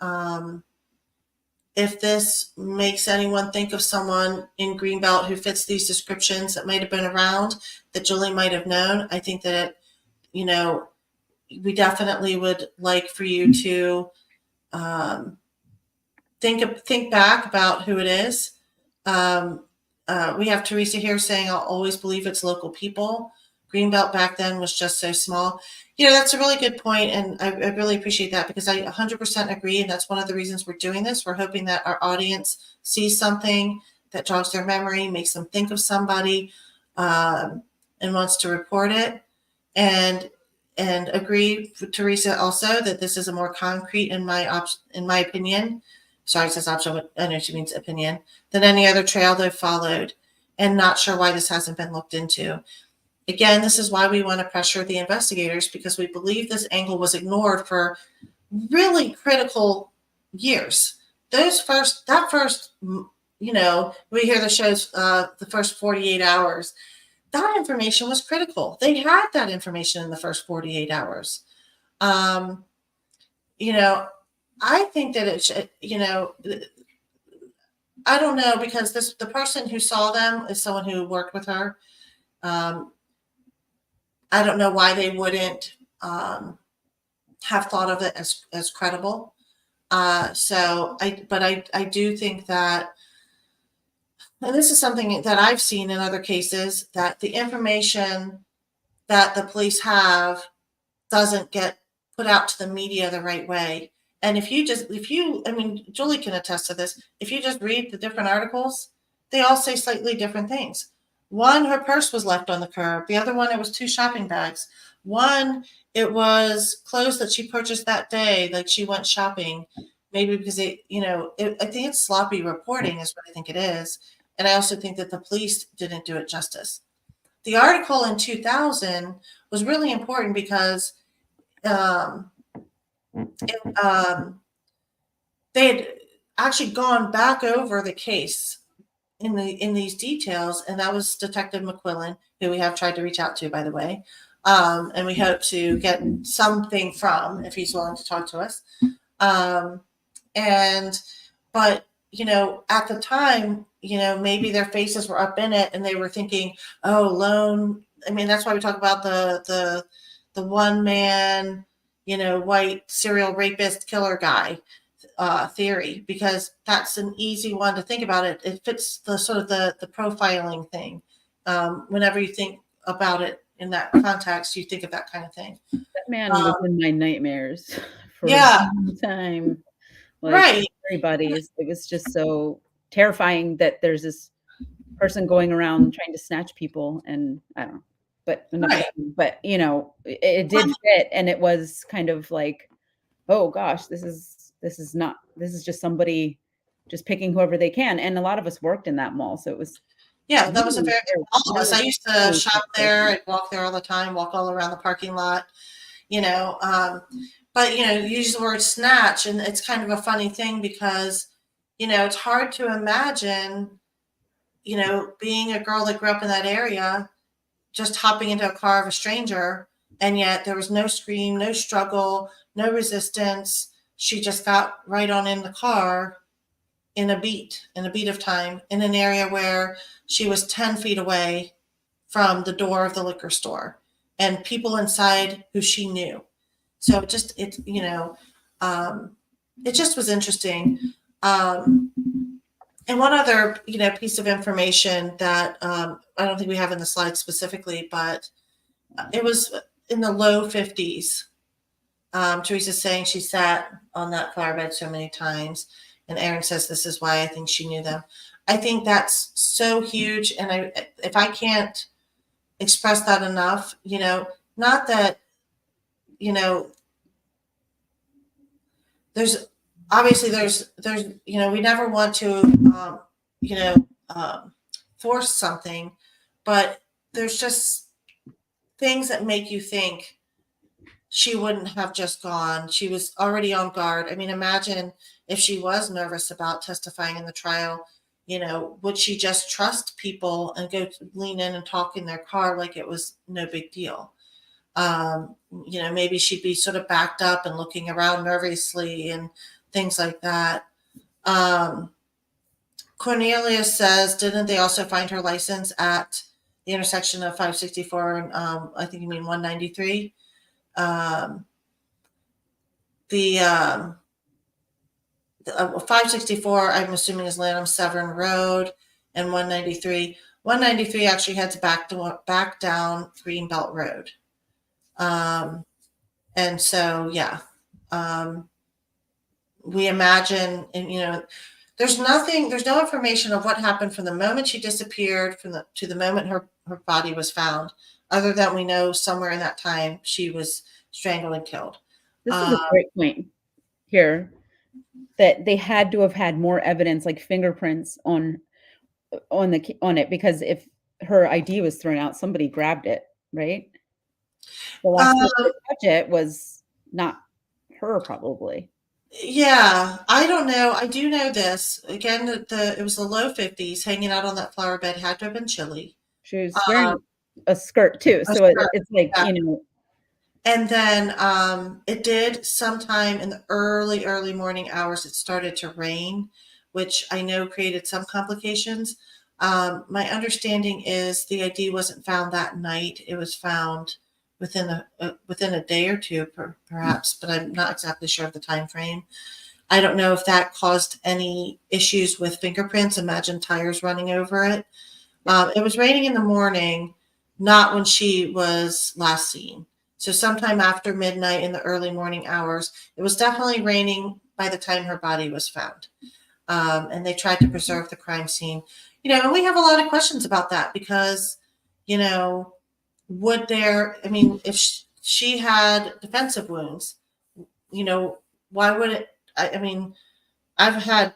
if this makes anyone think of someone in Greenbelt who fits these descriptions that might have been around, that Julie might have known, I think that, we definitely would like for you to think back about who it is. We have Teresa here saying, I'll always believe it's local people. Greenbelt back then was just so small. That's a really good point, and I really appreciate that, because I 100% agree, and that's one of the reasons we're doing this. We're hoping that our audience sees something that jogs their memory, makes them think of somebody, and wants to report it. And agree with Teresa also that this is a more concrete, in my opinion. Sorry, it says option, but I know she means opinion, than any other trail they've followed, and not sure why this hasn't been looked into. Again, this is why we want to pressure the investigators, because we believe this angle was ignored for really critical years. That first, we hear the shows, the first 48 hours. That information was critical. They had that information in the first 48 hours. I think that it should, I don't know, because the person who saw them is someone who worked with her. I don't know why they wouldn't have thought of it as credible. I do think that, and this is something that I've seen in other cases, that the information that the police have doesn't get put out to the media the right way. And Julie can attest to this. If you just read the different articles, they all say slightly different things. One, her purse was left on the curb. The other one, it was 2 shopping bags. One, it was clothes that she purchased that day, like she went shopping. Maybe because I think it's sloppy reporting is what I think it is. And I also think that the police didn't do it justice. The article in 2000 was really important because they had actually gone back over the case in these details, and that was Detective McQuillan, who we have tried to reach out to, by the way, and we hope to get something from, if he's willing to talk to us. But at the time, maybe their faces were up in it, and they were thinking, oh, lone. I mean, that's why we talk about the one man, white serial rapist killer guy theory, because that's an easy one to think about. It fits the sort of the profiling thing. Whenever you think about it in that context, you think of that kind of thing. That man was in my nightmares for a long time. Right. Everybody's. It was just so terrifying that there's this person going around trying to snatch people, and I don't know. But it did fit, and it was kind of like, oh gosh, this is just somebody just picking whoever they can. And a lot of us worked in that mall, so it was that was all of us. I used to shop there. I'd walk there all the time, walk all around the parking lot, but you use the word snatch, and it's kind of a funny thing because it's hard to imagine being a girl that grew up in that area just hopping into a car of a stranger, and yet there was no scream, no struggle, no resistance. She just got right on in the car in a beat of time, in an area where she was 10 feet away from the door of the liquor store and people inside who she knew. So it just was interesting. And one other, piece of information that I don't think we have in the slide specifically, but it was in the low 50s. Teresa's saying she sat on that flower bed so many times, and Erin says this is why I think she knew them. I think that's so huge, and if I can't express that enough, not that, there's we never want to force something, but there's just things that make you think she wouldn't have just gone. She was already on guard. I mean, imagine if she was nervous about testifying in the trial, would she just trust people and go lean in and talk in their car like it was no big deal? Maybe she'd be sort of backed up and looking around nervously and things like that. Cornelia says, didn't they also find her license at the intersection of 564 and I think you mean 193? The 564, I'm assuming, is Lanham Severn Road, and 193. 193 actually heads back down Greenbelt Road. And so, we imagine, and there's no information of what happened from the moment she disappeared to the moment her body was found, other than we know somewhere in that time she was strangled and killed. This is a great point here, that they had to have had more evidence, like fingerprints on it, because if her ID was thrown out, somebody grabbed it, right? The last person to touch it was not her, probably. Yeah, I don't know. I do know this. Again, it was the low 50s. Hanging out on that flower bed had to have been chilly. She was wearing a skirt too, so skirt, it's like, yeah. you know. And then it did sometime in the early morning hours, it started to rain, which I know created some complications. My understanding is the ID wasn't found that night. It was found within a day or two, perhaps, but I'm not exactly sure of the time frame. I don't know if that caused any issues with fingerprints. Imagine tires running over it. It was raining in the morning, not when she was last seen. So sometime after midnight in the early morning hours. It was definitely raining by the time her body was found. And they tried to preserve the crime scene. And we have a lot of questions about that because, if she had defensive wounds, why would it, I've had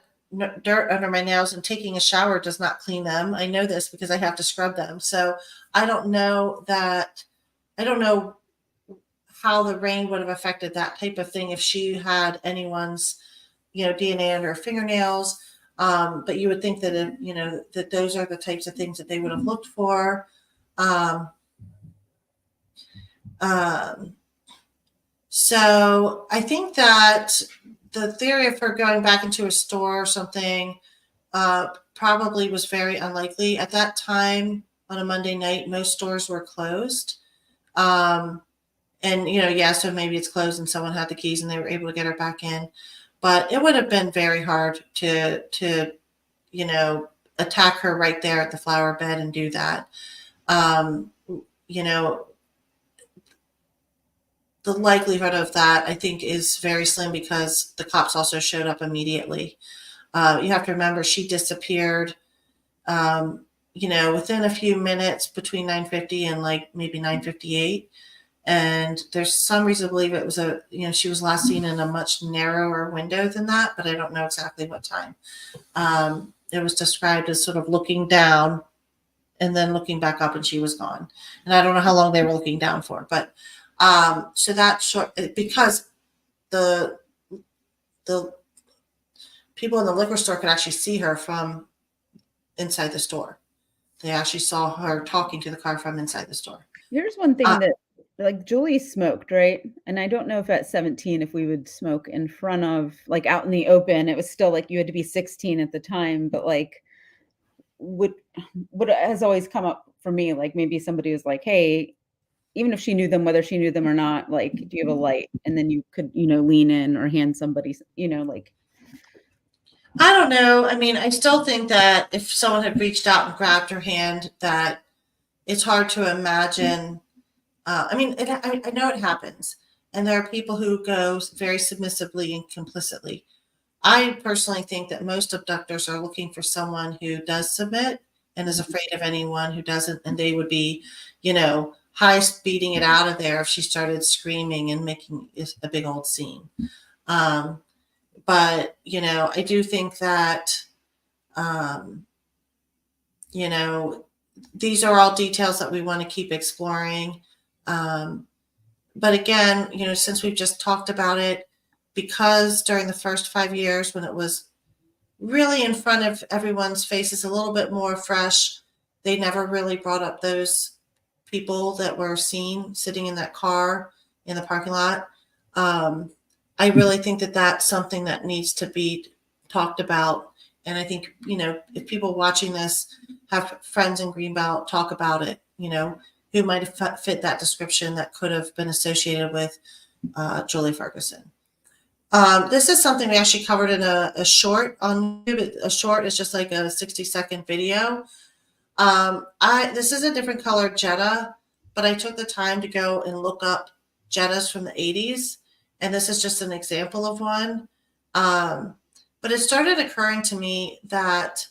dirt under my nails, and taking a shower does not clean them. I know this because I have to scrub them. So I don't know how the rain would have affected that type of thing if she had anyone's, DNA under her fingernails. But you would think that, that those are the types of things that they would have looked for. So I think that the theory of her going back into a store or something probably was very unlikely. At that time on a Monday night, most stores were closed. So maybe it's closed and someone had the keys and they were able to get her back in. But it would have been very hard to attack her right there at the flower bed and do that. The likelihood of that, I think, is very slim because the cops also showed up immediately. You have to remember she disappeared, within a few minutes between 9:50 and like maybe 9:58. And there's some reason to believe it was she was last seen in a much narrower window than that, but I don't know exactly what time. It was described as sort of looking down and then looking back up, and she was gone. And I don't know how long they were looking down for, but so that short, because the people in the liquor store could actually see her from inside the store. They actually saw her talking to the car from inside the store. Here's one thing that, like, Julie smoked, right? And I don't know if at 17, if we would smoke in front of, like, out in the open, it was still like you had to be 16 at the time. But like, what has always come up for me, like maybe somebody was like, hey, even if she knew them, whether she knew them or not, like, do you have a light? And then you could, lean in or hand somebody, like. I don't know. I mean, I still think that if someone had reached out and grabbed her hand, that it's hard to imagine. I know it happens. And there are people who go very submissively and complicitly. I personally think that most abductors are looking for someone who does submit and is afraid of anyone who doesn't. And they would be, high speeding it out of there if she started screaming and making a big old scene. But, I do think that, these are all details that we want to keep exploring. But again, since we've just talked about it, because during the first 5 years when it was really in front of everyone's faces, a little bit more fresh, they never really brought up those people that were seen sitting in that car in the parking lot. I really think that that's something that needs to be talked about. And I think, if people watching this have friends in Greenbelt, talk about it, who might have fit that description that could have been associated with Julie Ferguson. This is something we actually covered in a short on YouTube. A short is just like a 60-second video. This is a different color Jetta, but I took the time to go and look up Jettas from the 80s. And this is just an example of one. But But it started occurring to me that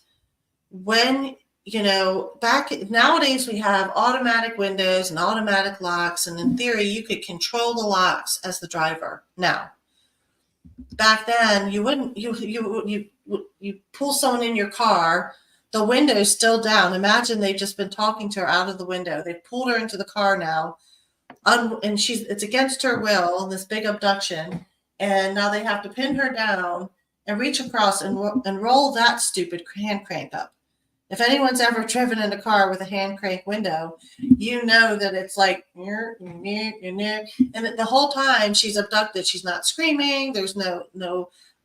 when, back nowadays we have automatic windows and automatic locks, and in theory you could control the locks as the driver. Now, back then you wouldn't. You pull someone in your car, the window's still down. Imagine they've just been talking to her out of the window. They've pulled her into the car now, and it's against her will, this big abduction, and now they have to pin her down and reach across and roll that stupid hand crank up. If anyone's ever driven in a car with a hand crank window, you know that it's like, and the whole time she's abducted, she's not screaming. There's no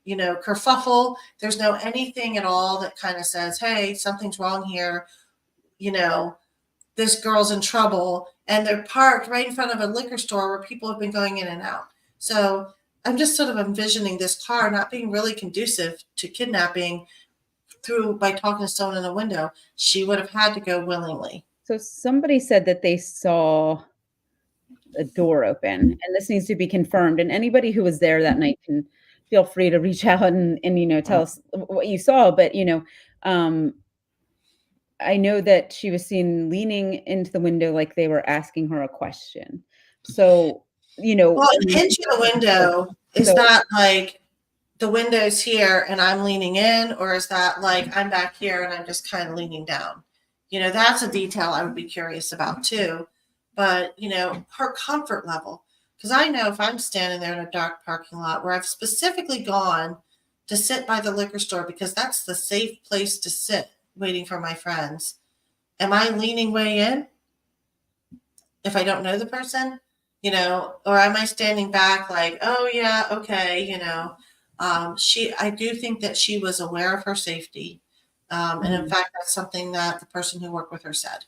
kerfuffle. There's no anything at all that kind of says, hey, something's wrong here. This girl's in trouble. And they're parked right in front of a liquor store where people have been going in and out. So I'm just sort of envisioning this car not being really conducive to kidnapping by talking to someone in a window. She would have had to go willingly. So somebody said that they saw a door open, and this needs to be confirmed. And anybody who was there that night can feel free to reach out and tell us what you saw. But I know that she was seen leaning into the window like they were asking her a question. So well, into the window is not like the window's here and I'm leaning in, or is that like I'm back here and I'm just kind of leaning down? That's a detail I would be curious about too. But, her comfort level, because I know if I'm standing there in a dark parking lot where I've specifically gone to sit by the liquor store because that's the safe place to sit waiting for my friends, am I leaning way in if I don't know the person, or am I standing back like, oh yeah, okay, I do think that she was aware of her safety. And in fact, that's something that the person who worked with her said,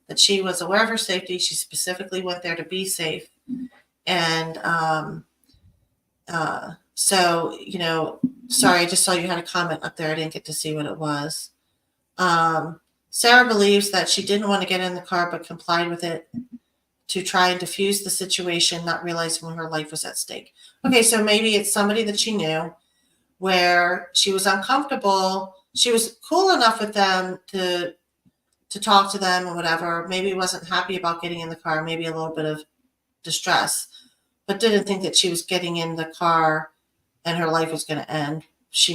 that she was aware of her safety. She specifically went there to be safe. And so, sorry, I just saw you had a comment up there. I didn't get to see what it was. Sarah believes that she didn't want to get in the car, but complied with it to try and diffuse the situation, not realizing her life was at stake. Okay, so maybe it's somebody that she knew where she was uncomfortable. She was cool enough with them to talk to them or whatever. Maybe wasn't happy about getting in the car, maybe a little bit of distress, but didn't think that she was getting in the car and her life was going to end.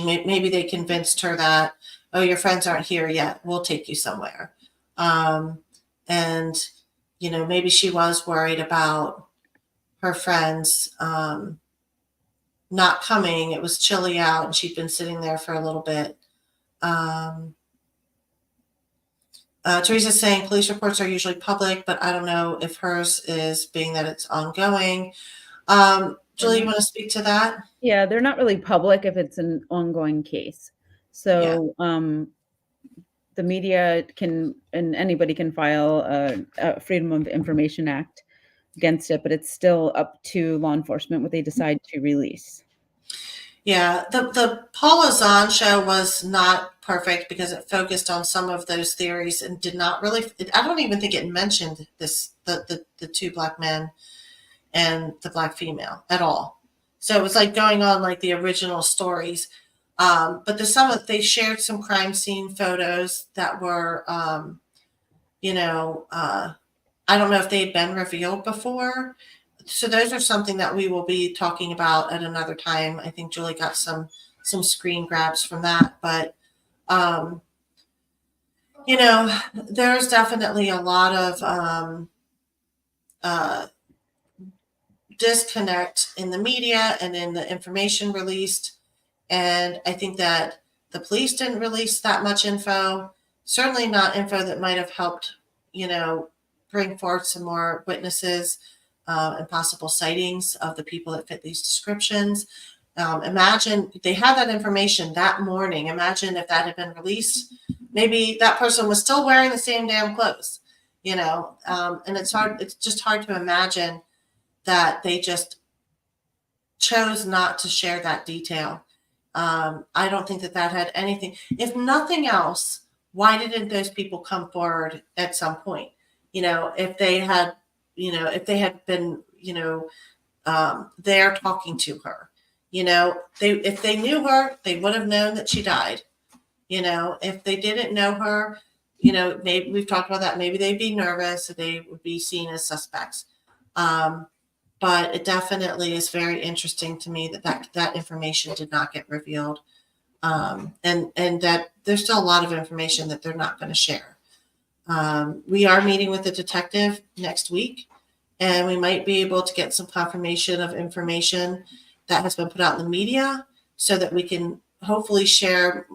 Maybe they convinced her that, oh, your friends aren't here yet, we'll take you somewhere. And maybe she was worried about her friends not coming. It was chilly out and she'd been sitting there for a little bit. Teresa's saying police reports are usually public, but I don't know if hers is, being that it's ongoing. Julie, you want to speak to that? Yeah, they're not really public if it's an ongoing case. So the media can, and anybody can file a Freedom of Information Act against it, but it's still up to law enforcement what they decide to release. Yeah, the Paula Zahn show was not perfect because it focused on some of those theories and did not really, I don't even think it mentioned the two black men and the black female at all. So it was like going on like the original stories. But they shared some crime scene photos that were, I don't know if they'd been revealed before. So those are something that we will be talking about at another time. I think Julie got some screen grabs from that, but there's definitely a lot of disconnect in the media and in the information released. And I think that the police didn't release that much info, certainly not info that might have helped, bring forth some more witnesses and possible sightings of the people that fit these descriptions. Imagine they had that information that morning. Imagine if that had been released, maybe that person was still wearing the same damn clothes, and it's just hard to imagine that they just chose not to share that detail. I don't think that had anything. If nothing else, why didn't those people come forward at some point? If they had been, there talking to her, if they knew her, they would have known that she died. If they didn't know her, maybe we've talked about that. Maybe they'd be nervous, so they would be seen as suspects. But it definitely is very interesting to me that information did not get revealed, and that there's still a lot of information that they're not going to share. We are meeting with the detective next week, and we might be able to get some confirmation of information that has been put out in the media so that we can hopefully share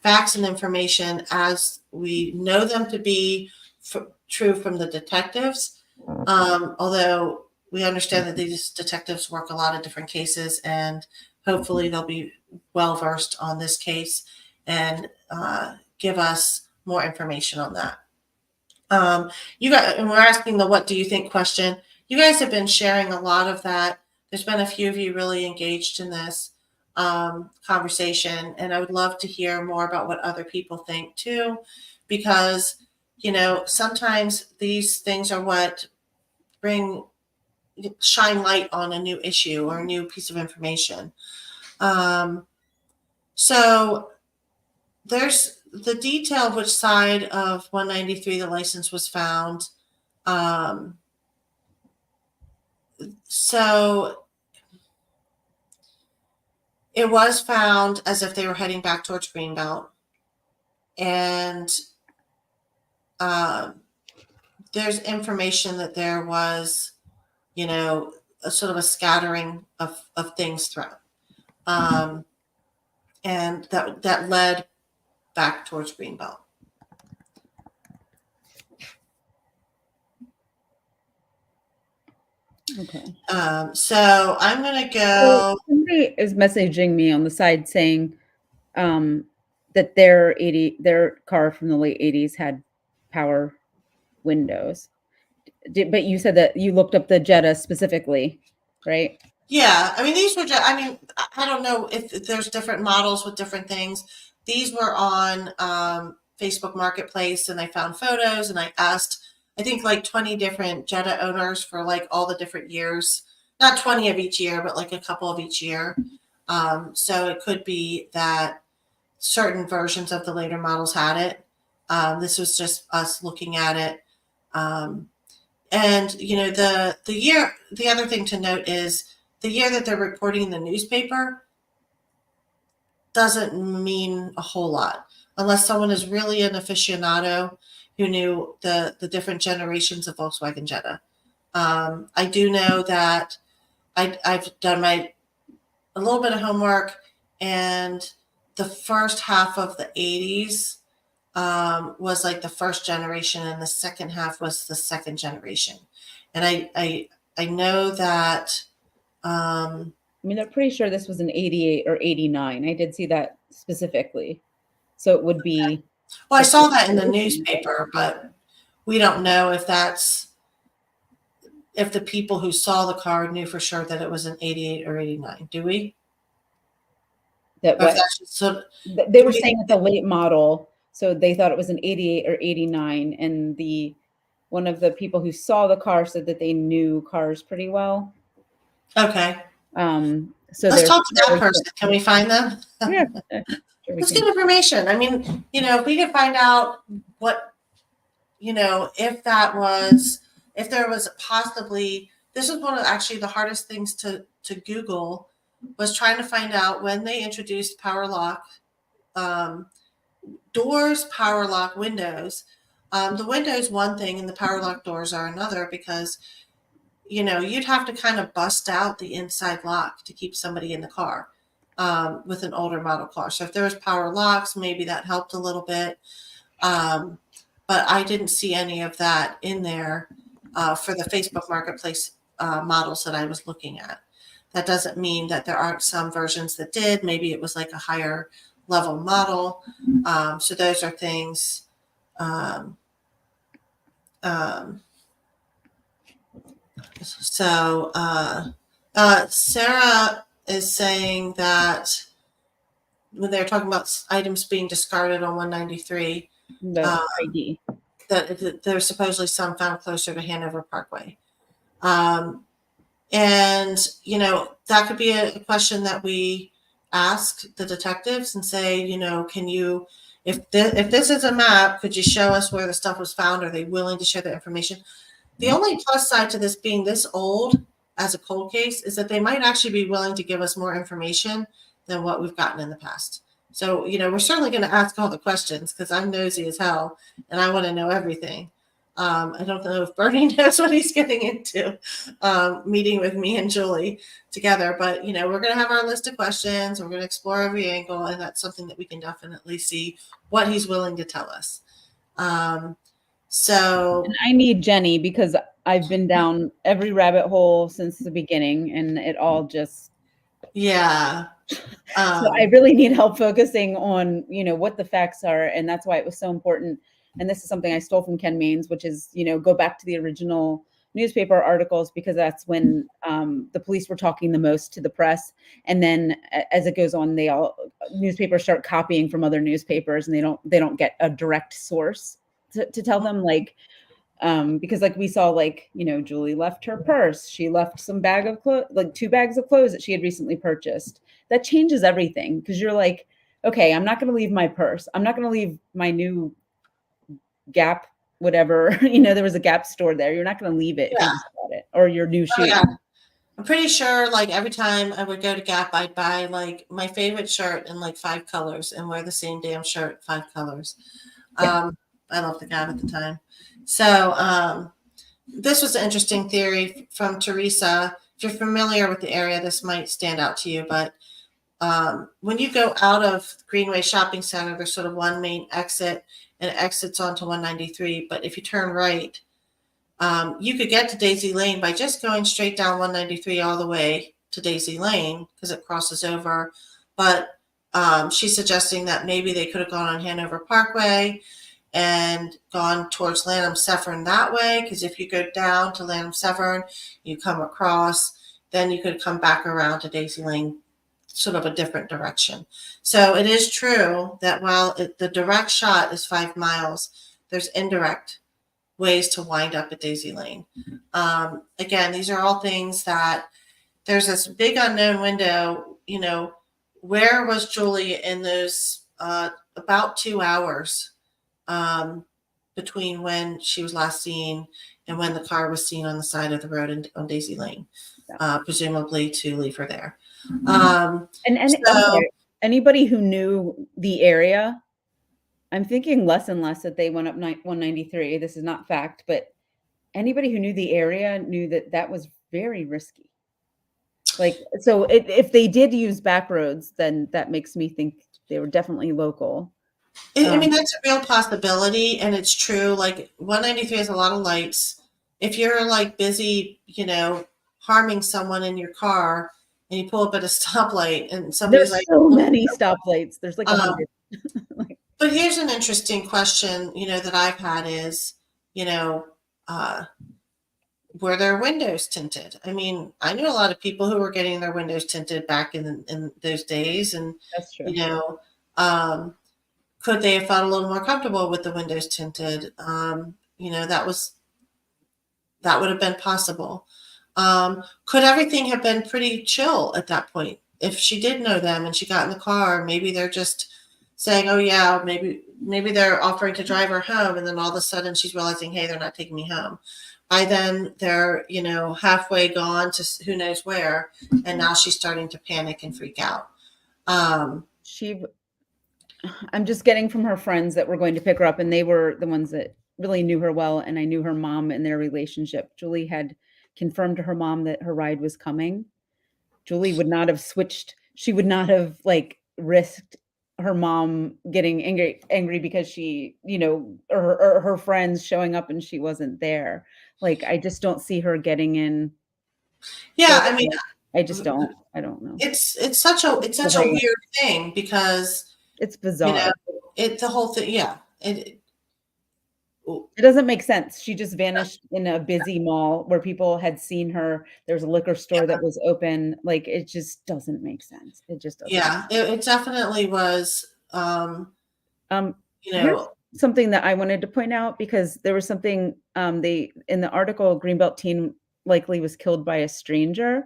facts and information as we know them to be true from the detectives. Although we understand that these detectives work a lot of different cases, and hopefully they'll be well versed on this case and give us more information on that. You guys, and we're asking the "what do you think" question. You guys have been sharing a lot of that. There's been a few of you really engaged in this conversation, and I would love to hear more about what other people think too, because sometimes these things are what shine light on a new issue or a new piece of information. So there's the detail of which side of 193 the license was found. So it was found as if they were heading back towards Greenbelt. And there's information that there was, a sort of a scattering of things throughout. And that led back towards Greenbelt. Okay. So I'm going to go. So somebody is messaging me on the side saying that their car from the late 80s had power windows. But you said that you looked up the Jetta specifically, right? Yeah, I mean, these were just, I don't know if there's different models with different things. These were on Facebook Marketplace, and I found photos, and I asked, I think, like 20 different Jetta owners for like all the different years. Not 20 of each year, but like a couple of each year. So it could be that certain versions of the later models had it. This was just us looking at it. And the other thing to note is the year that they're reporting in the newspaper doesn't mean a whole lot unless someone is really an aficionado who knew the different generations of Volkswagen Jetta. I do know that I've done a little bit of homework, and the first half of the 80s was like the first generation, and the second half was the second generation. And I know that. They're pretty sure this was an 88 or 89. I did see that specifically. So it would be. Well, I saw that in the newspaper, but we don't know if the people who saw the car knew for sure that it was an 88 or 89. Do we? That what? They were saying that the late model, so they thought it was an 88 or 89, and one of the people who saw the car said that they knew cars pretty well. Okay. So let's talk to that person. Can we find them? Yeah. Sure, let's get information. I mean, if we could find out what, if there was possibly, this was one of actually the hardest things to Google, was trying to find out when they introduced power lock doors, power lock windows. The windows one thing and the power lock doors are another, because you'd have to kind of bust out the inside lock to keep somebody in the car with an older model car. So if there was power locks, maybe that helped a little bit. But I didn't see any of that in there for the Facebook Marketplace models that I was looking at. That doesn't mean that there aren't some versions that did. Maybe it was like a higher level model. So those are things. So Sarah is saying that when they're talking about items being discarded on 193, the ID, that there's supposedly some found closer to Hanover Parkway. And, that could be a question that we ask the detectives and say, can you, if this is a map, could you show us where the stuff was found? Are they willing to share the information? The only plus side to this being this old as a cold case is that they might actually be willing to give us more information than what we've gotten in the past. So, we're certainly going to ask all the questions because I'm nosy as hell and I want to know everything. I don't know if Bernie knows what he's getting into, meeting with me and Julie together, but we're going to have our list of questions. We're going to explore every angle, and that's something that we can definitely see what he's willing to tell us. So And I need Jenny because I've been down every rabbit hole since the beginning, and it all just. Yeah. So I really need help focusing on, what the facts are. And that's why it was so important. And this is something I stole from Ken Maines, which is, go back to the original newspaper articles, because that's when the police were talking the most to the press. And then as it goes on, newspapers start copying from other newspapers, and they don't get a direct source to tell them, like, because like we saw, like, Julie left her purse. She left some bag of clothes, like 2 bags of clothes that she had recently purchased. That changes everything, because you're like, okay, I'm not going to leave my purse. I'm not going to leave my new Gap, whatever, there was a Gap store there. You're not going to leave it if you just bought it, or your new shoe. Yeah. I'm pretty sure, like, every time I would go to Gap, I'd buy like my favorite shirt in like 5 colors and wear the same damn shirt 5 colors. I loved the Gap at the time. So this was an interesting theory from Teresa. If you're familiar with the area, this might stand out to you, but when you go out of Greenway Shopping Center, there's sort of one main exit, and it exits onto 193. But if you turn right, you could get to Daisy Lane by just going straight down 193 all the way to Daisy Lane, because it crosses over. But she's suggesting that maybe they could have gone on Hanover Parkway and gone towards Lanham Severn that way, because if you go down to Lanham Severn, you come across, then you could come back around to Daisy Lane, sort of a different direction. So it is true that while the direct shot is 5 miles, there's indirect ways to wind up at Daisy Lane. Again, these are all things that there's this big unknown window. Where was Julie in those about 2 hours between when she was last seen and when the car was seen on the side of the road on Daisy Lane, presumably to leave her there. So, anybody who knew the area, I'm thinking less and less that they went up 193. This is not fact, but anybody who knew the area knew that that was very risky. Like, so if they did use back roads, then that makes me think they were definitely local. I mean, that's a real possibility, and it's true. Like, 193 has a lot of lights. If you're like busy, harming someone in your car, and you pull up at a stoplight, and somebody's There's so many stoplights. There's like 100. But here's an interesting question, that I've had is, were their windows tinted? I mean, I knew a lot of people who were getting their windows tinted back in those days, and that's true. Could they have felt a little more comfortable with the windows tinted? That would have been possible. Could everything have been pretty chill at that point? If she did know them and she got in the car, maybe they're just saying, oh yeah, maybe they're offering to drive her home, and then all of a sudden she's realizing, hey, they're not taking me home. By then they're, halfway gone to who knows where, and now she's starting to panic and freak out. I'm just getting from her friends that were going to pick her up, and they were the ones that really knew her well, and I knew her mom and their relationship. Julie had confirmed to her mom that her ride was coming. Julie would not have switched. She would not have risked her mom getting angry because she, or her friends showing up and she wasn't there. Like, I just don't see her getting in. Yeah, I mean, I just don't. I don't know. It's such a weird thing, because it's bizarre. The whole thing. Yeah, it doesn't make sense. She just vanished in a busy mall where people had seen her. There's a liquor store that was open. Like, it just doesn't make sense. It just doesn't. Yeah, it definitely was. Here's something that I wanted to point out, because there was something they in the article Greenbelt Teen likely was killed by a stranger.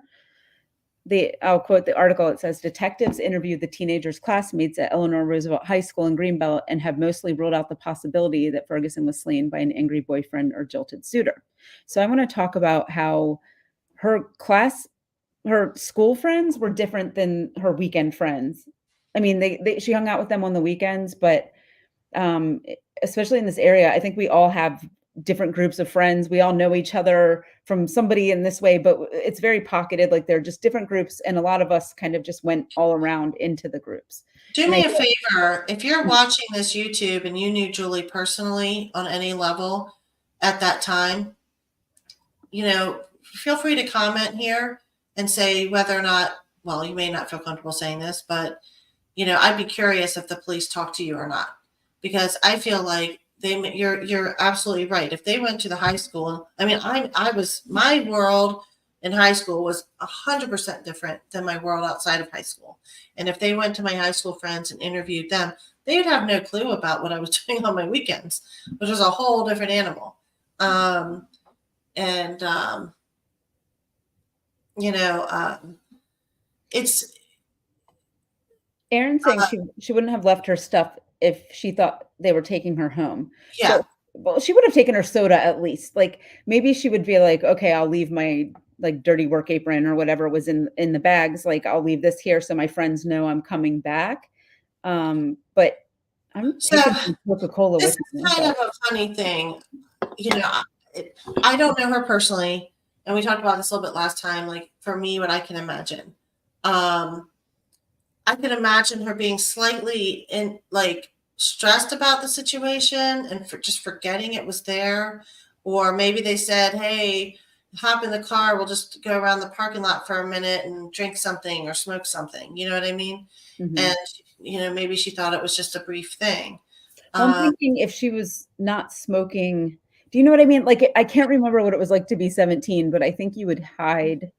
I'll quote the article. It says, detectives interviewed the teenager's classmates at Eleanor Roosevelt High School in Greenbelt and have mostly ruled out the possibility that Ferguson was slain by an angry boyfriend or jilted suitor. So I want to talk about how her school friends were different than her weekend friends. I mean, she hung out with them on the weekends, but especially in this area, I think we all have different groups of friends. We all know each other from somebody in this way, but it's very pocketed. Like they're just different groups. And a lot of us kind of just went all around into the groups. Do me a favor. If you're watching this YouTube and you knew Julie personally on any level at that time, feel free to comment here and say whether or not, well, you may not feel comfortable saying this, but, I'd be curious if the police talked to you or not, because I feel like you're absolutely right. If they went to the high school, my world in high school was 100% different than my world outside of high school. And if they went to my high school friends and interviewed them, they would have no clue about what I was doing on my weekends, which was a whole different animal. It's Erin saying she wouldn't have left her stuff if she thought they were taking her home. Yeah. So, well, she would have taken her soda at least. Like maybe she would be like, okay, I'll leave my like dirty work apron or whatever was in the bags. Like I'll leave this here so my friends know I'm coming back. But I'm taking some Coca-Cola with me. This is kind of a funny thing. I don't know her personally, and we talked about this a little bit last time. Like for me, what I can imagine, I can imagine her being slightly stressed about the situation and just forgetting it was there. Or maybe they said, hey, hop in the car. We'll just go around the parking lot for a minute and drink something or smoke something. You know what I mean? Mm-hmm. And, maybe she thought it was just a brief thing. Well, I'm thinking if she was not smoking, do you know what I mean? Like, I can't remember what it was like to be 17, but I think you would hide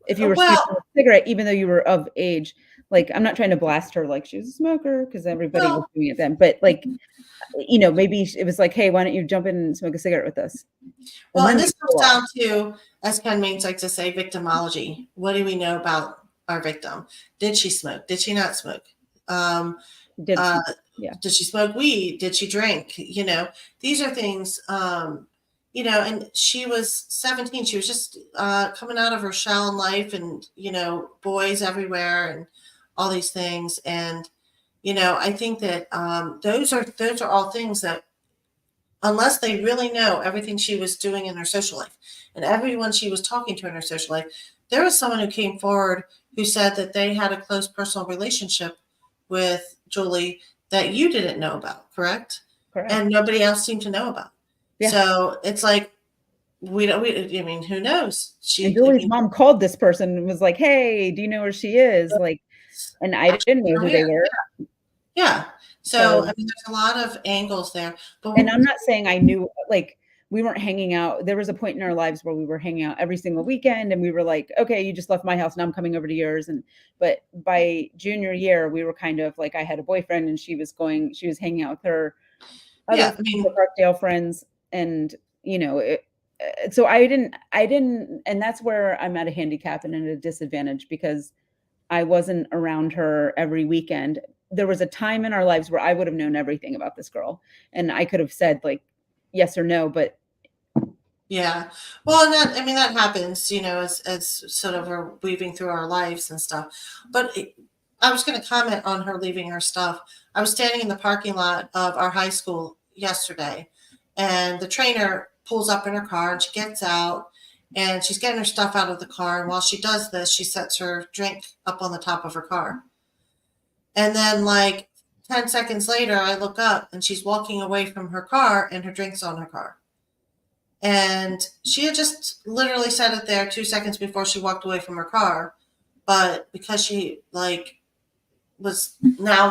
if you were smoking a cigarette, even though you were of age. Like, I'm not trying to blast her like she was a smoker because everybody was doing it then. But like, maybe it was like, hey, why don't you jump in and smoke a cigarette with us? Well, and this comes down to, as Ken Mains likes to say, victimology. What do we know about our victim? Did she smoke? Did she not smoke? Did she smoke weed? Did she drink? These are things, and she was 17. She was just coming out of her shell in life and, boys everywhere and all these things. And, I think that those are all things that, unless they really know everything she was doing in her social life and everyone she was talking to in her social life, there was someone who came forward who said that they had a close personal relationship with Julie that you didn't know about, correct? Correct. And nobody else seemed to know about. Yeah. So it's like, who knows? Julie's mom called this person and was like, hey, do you know where she is? Like, and I didn't know who they were. Yeah. So there's a lot of angles there. And I'm not saying I knew, like, we weren't hanging out. There was a point in our lives where we were hanging out every single weekend and we were like, okay, you just left my house. Now I'm coming over to yours. But by junior year, we were kind of like, I had a boyfriend and she was hanging out with her other Parkdale friends. And, so I didn't, and that's where I'm at a handicap and at a disadvantage because I wasn't around her every weekend. There was a time in our lives where I would have known everything about this girl and I could have said like, yes or no, but yeah. Well, and that happens, as sort of we're weaving through our lives and stuff. But I was going to comment on her leaving her stuff. I was standing in the parking lot of our high school yesterday, and the trainer pulls up in her car, and she gets out, and she's getting her stuff out of the car. And while she does this, she sets her drink up on the top of her car. And then, like 10 seconds later, I look up, and she's walking away from her car, and her drink's on her car. And she had just literally set it there 2 seconds before she walked away from her car. But because she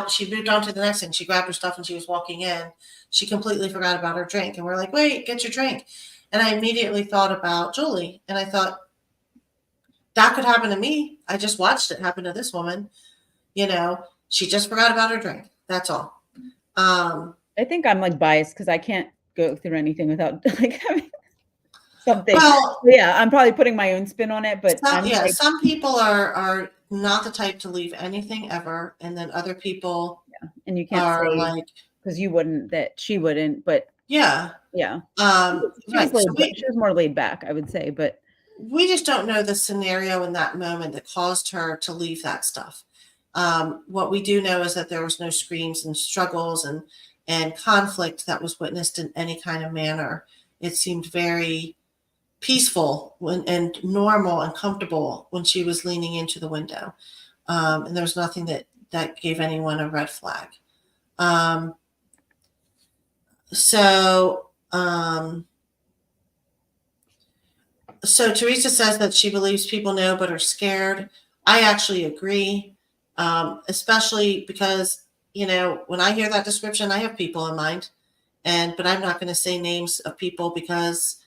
she moved on to the next thing. She grabbed her stuff and she was walking in. She completely forgot about her drink. And we're like, wait, get your drink. And I immediately thought about Julie. And I thought, that could happen to me. I just watched it happen to this woman. She just forgot about her drink. That's all. I think I'm like biased because I can't go through anything without like having. something. Well, Yeah, I'm probably putting my own spin on it, but I'm like, some people are not the type to leave anything ever, and then other people and you can't are say like, because you wouldn't that she wouldn't, but yeah, yeah, she was right. So she was more laid back, I would say, but we just don't know the scenario in that moment that caused her to leave that stuff. What we do know is that there was no screams and struggles and conflict that was witnessed in any kind of manner. It seemed very peaceful and normal and comfortable when she was leaning into the window. And there was nothing that gave anyone a red flag. Um, so, um, so Teresa says that she believes people know but are scared. I actually agree, especially because, when I hear that description, I have people in mind, but I'm not going to say names of people because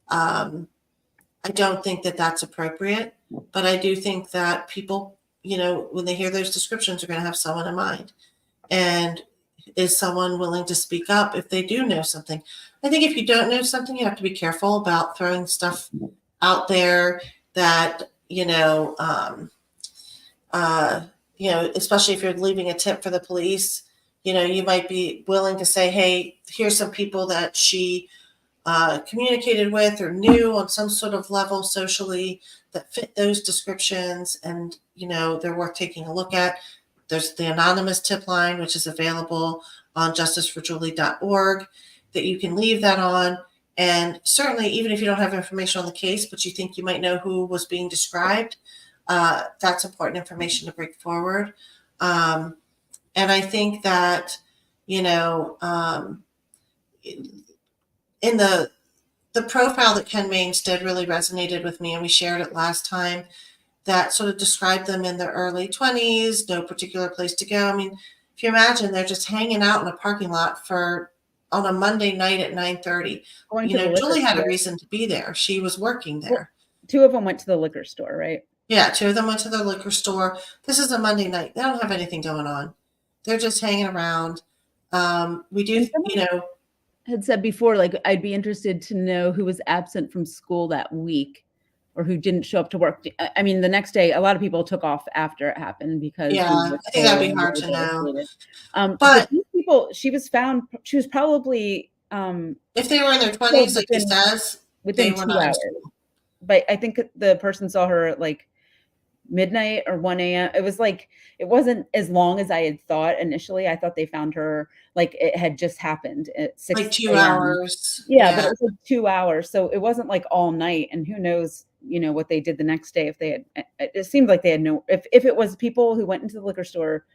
um, I don't think that that's appropriate. But I do think that people, when they hear those descriptions, are going to have someone in mind. And is someone willing to speak up if they do know something? I think if you don't know something, you have to be careful about throwing stuff out there that, especially if you're leaving a tip for the police, you might be willing to say, hey, here's some people that she communicated with or knew on some sort of level socially that fit those descriptions, and they're worth taking a look at. There's the anonymous tip line, which is available on justiceforjulie.org, that you can leave that on. And certainly, even if you don't have information on the case, but you think you might know who was being described, that's important information to bring forward. And I think that, in the profile that Ken Maines did really resonated with me, and we shared it last time, that sort of described them in their early 20s, no particular place to go. I mean, if you imagine, they're just hanging out in a parking lot on a Monday night at 9:30. going to the liquor Julie had a store. reason to be there. She was working there. Two of them went to the liquor store, right? Yeah, two of them went to the liquor store. This is a Monday night. They don't have anything going on. They're just hanging around. We do, Had said before, like, I'd be interested to know who was absent from school that week or who didn't show up to work. I mean, the next day, a lot of people took off after it happened because yeah, I think that'd be hard to know. But these people, she was probably if they were in their 20s, like he says, within 2 hours. But I think the person saw her at like midnight or 1 a.m. It wasn't as long as I had thought initially. I thought they found her like it had just happened at 6 like 2 hours. Yeah, but it was like 2 hours. So it wasn't like all night. And who knows, what they did the next day. If they had, it seemed like they had if it was people who went into the liquor store,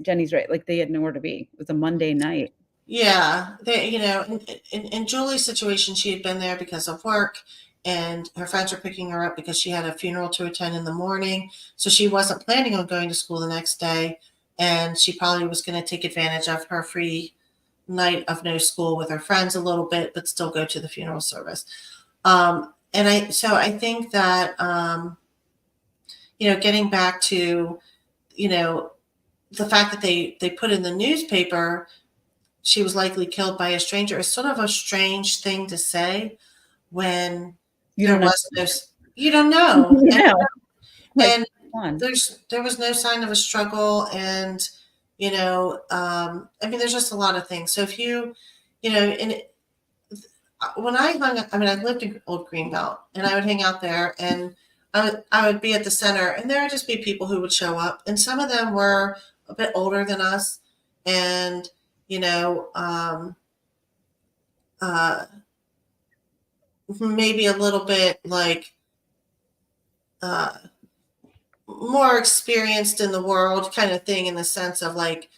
Jenny's right. Like they had nowhere to be. It was a Monday night. Yeah. In Julie's situation, she had been there because of work, and her friends were picking her up because she had a funeral to attend in the morning. So she wasn't planning on going to school the next day. And she probably was going to take advantage of her free night of no school with her friends a little bit, but still go to the funeral service. And I think that, getting back to, the fact that they put in the newspaper, she was likely killed by a stranger, is sort of a strange thing to say when you don't know. And there was no sign of a struggle, and there's just a lot of things. So if when I lived in Old Greenbelt, and I would hang out there, and I would be at the center, and there would just be people who would show up, and some of them were a bit older than us, and maybe a little bit like more experienced in the world kind of thing, in the sense of like,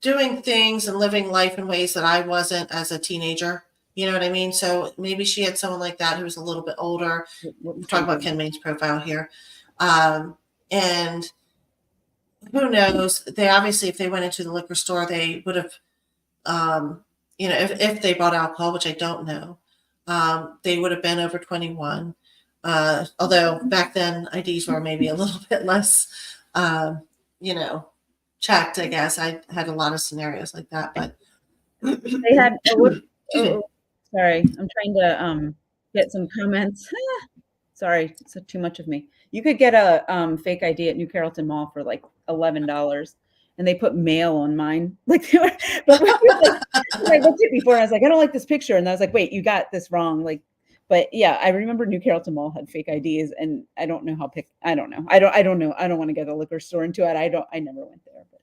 doing things and living life in ways that I wasn't as a teenager. You know what I mean? So maybe she had someone like that who was a little bit older. We're talking about Ken Maine's profile here. And who knows? They obviously, if they went into the liquor store, they would have, if they bought alcohol, which I don't know, they would have been over 21. Although back then IDs were maybe a little bit less, checked, I guess. I had a lot of scenarios like that, but They had Excuse me. sorry, I'm trying to get some comments. Sorry, so too much of me. You could get a fake ID at New Carrollton Mall for like $11, and they put male on mine. Like, they were, but I looked at it before, and I was like, I don't like this picture, and I was like, wait, you got this wrong. Like, but yeah, I remember New Carrollton Mall had fake IDs, and I don't know how I don't know. I don't know. I don't want to get a liquor store into it. I never went there, but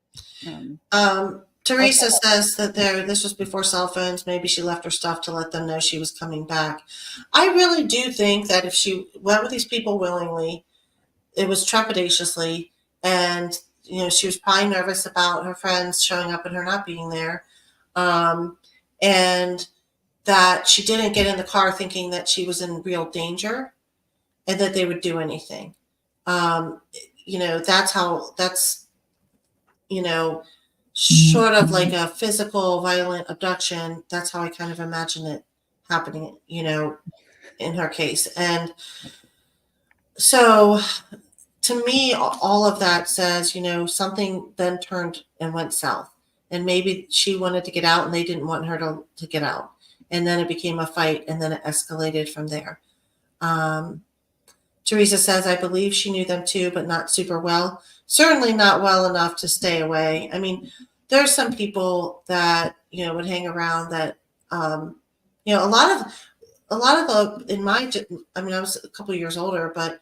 Teresa says that this was before cell phones. Maybe she left her stuff to let them know she was coming back. I really do think that if she went with these people willingly, it was trepidatiously, and she was probably nervous about her friends showing up and her not being there, and that she didn't get in the car thinking that she was in real danger and that they would do anything. That's short of like a physical violent abduction. That's how I kind of imagine it happening, in her case. And so to me, all of that says, something then turned and went south. And maybe she wanted to get out and they didn't want her to get out. And then it became a fight and then it escalated from there. Teresa says, I believe she knew them too, but not super well. Certainly not well enough to stay away. I mean, there's some people that, would hang around that, a lot of the, I was a couple of years older, but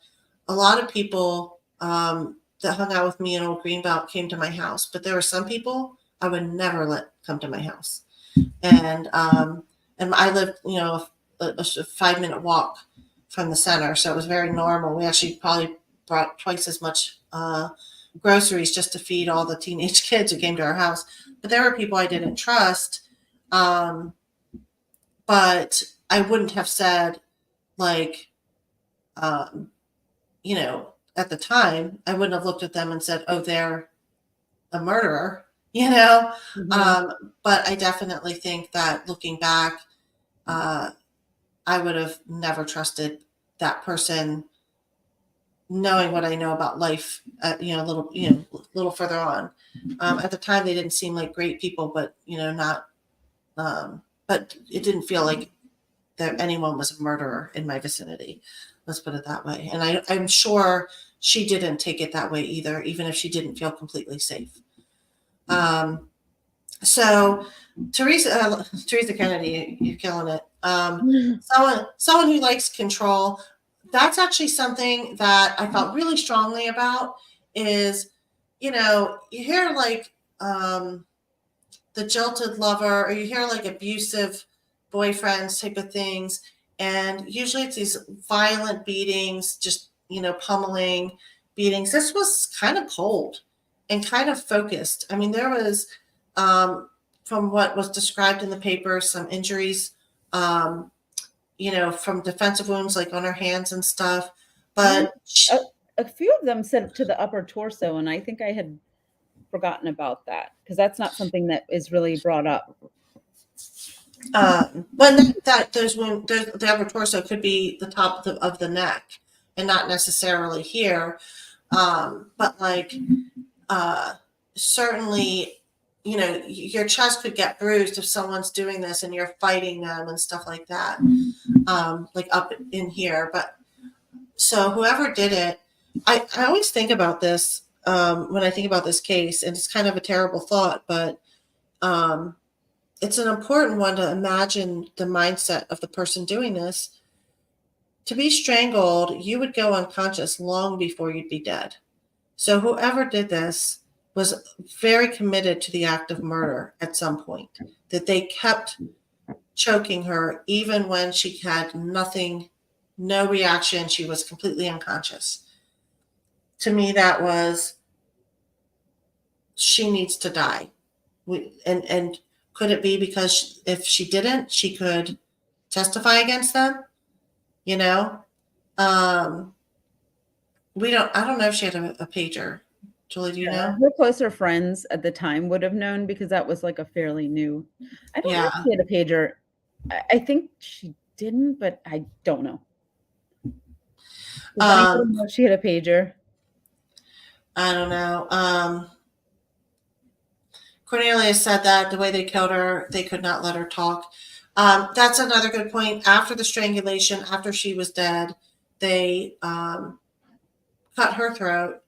a lot of people that hung out with me in Old Greenbelt came to my house. But there were some people I would never let come to my house. And I lived, a 5-minute walk from the center. So it was very normal. We actually probably brought twice as much groceries just to feed all the teenage kids who came to our house. But there were people I didn't trust. But I wouldn't have said, like, at the time, I wouldn't have looked at them and said, oh, they're a murderer, mm-hmm. But I definitely think that looking back, I would have never trusted that person, knowing what I know about life, a little further on. At the time, they didn't seem like great people, but not. But it didn't feel like that anyone was a murderer in my vicinity. Let's put it that way. And I'm sure she didn't take it that way either, even if she didn't feel completely safe. So Teresa Kennedy, you're killing it. Someone who likes control. That's actually something that I felt really strongly about. Is you hear like the jilted lover, or you hear like abusive boyfriends type of things, and usually it's these violent beatings, just pummeling beatings. This was kind of cold and kind of focused. I mean, there was from what was described in the paper, some injuries, from defensive wounds, like on her hands and stuff. But a few of them said to the upper torso, and I think I had forgotten about that because that's not something that is really brought up. But the upper torso could be the top of the neck and not necessarily here. But like certainly, your chest could get bruised if someone's doing this and you're fighting them and stuff like that, like up in here. But so whoever did it, I always think about this when I think about this case, and it's kind of a terrible thought, but it's an important one to imagine the mindset of the person doing this. To be strangled, you would go unconscious long before you'd be dead. So whoever did this was very committed to the act of murder at some point, that they kept choking her even when she had no reaction. She was completely unconscious. To me, that was, she needs to die. And could it be because if she didn't, she could testify against them? I don't know if she had a pager. Julie, do you know? Her closer friends at the time would have known because that was like a fairly new. I don't know if she had a pager. I think she didn't, but I don't know. Does anybody know if she had a pager? I don't know. Cornelia said that the way they killed her, they could not let her talk. That's another good point. After the strangulation, after she was dead, they cut her throat.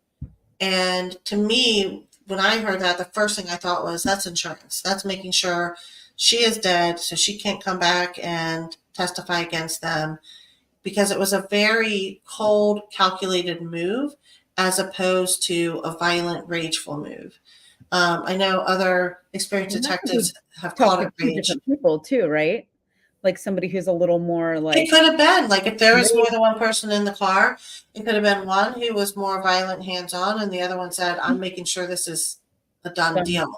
And to me, when I heard that, the first thing I thought was, that's insurance. That's making sure she is dead so she can't come back and testify against them, because it was a very cold, calculated move as opposed to a violent, rageful move. I know other experienced And that could detectives have Talk called to it two rage. different people too, right? Like somebody who's a little more It like, could have been like, if there was Rage. more than one person in the car, it could have been one who was more violent, hands-on, and the other one said, "I'm making sure this is a done deal."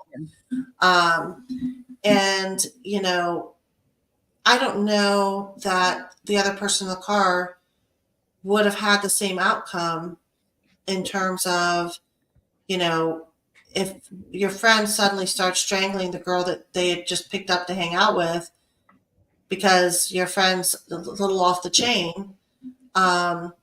And I don't know that the other person in the car would have had the same outcome in terms of, if your friend suddenly starts strangling the girl that they had just picked up to hang out with because your friend's a little off the chain, what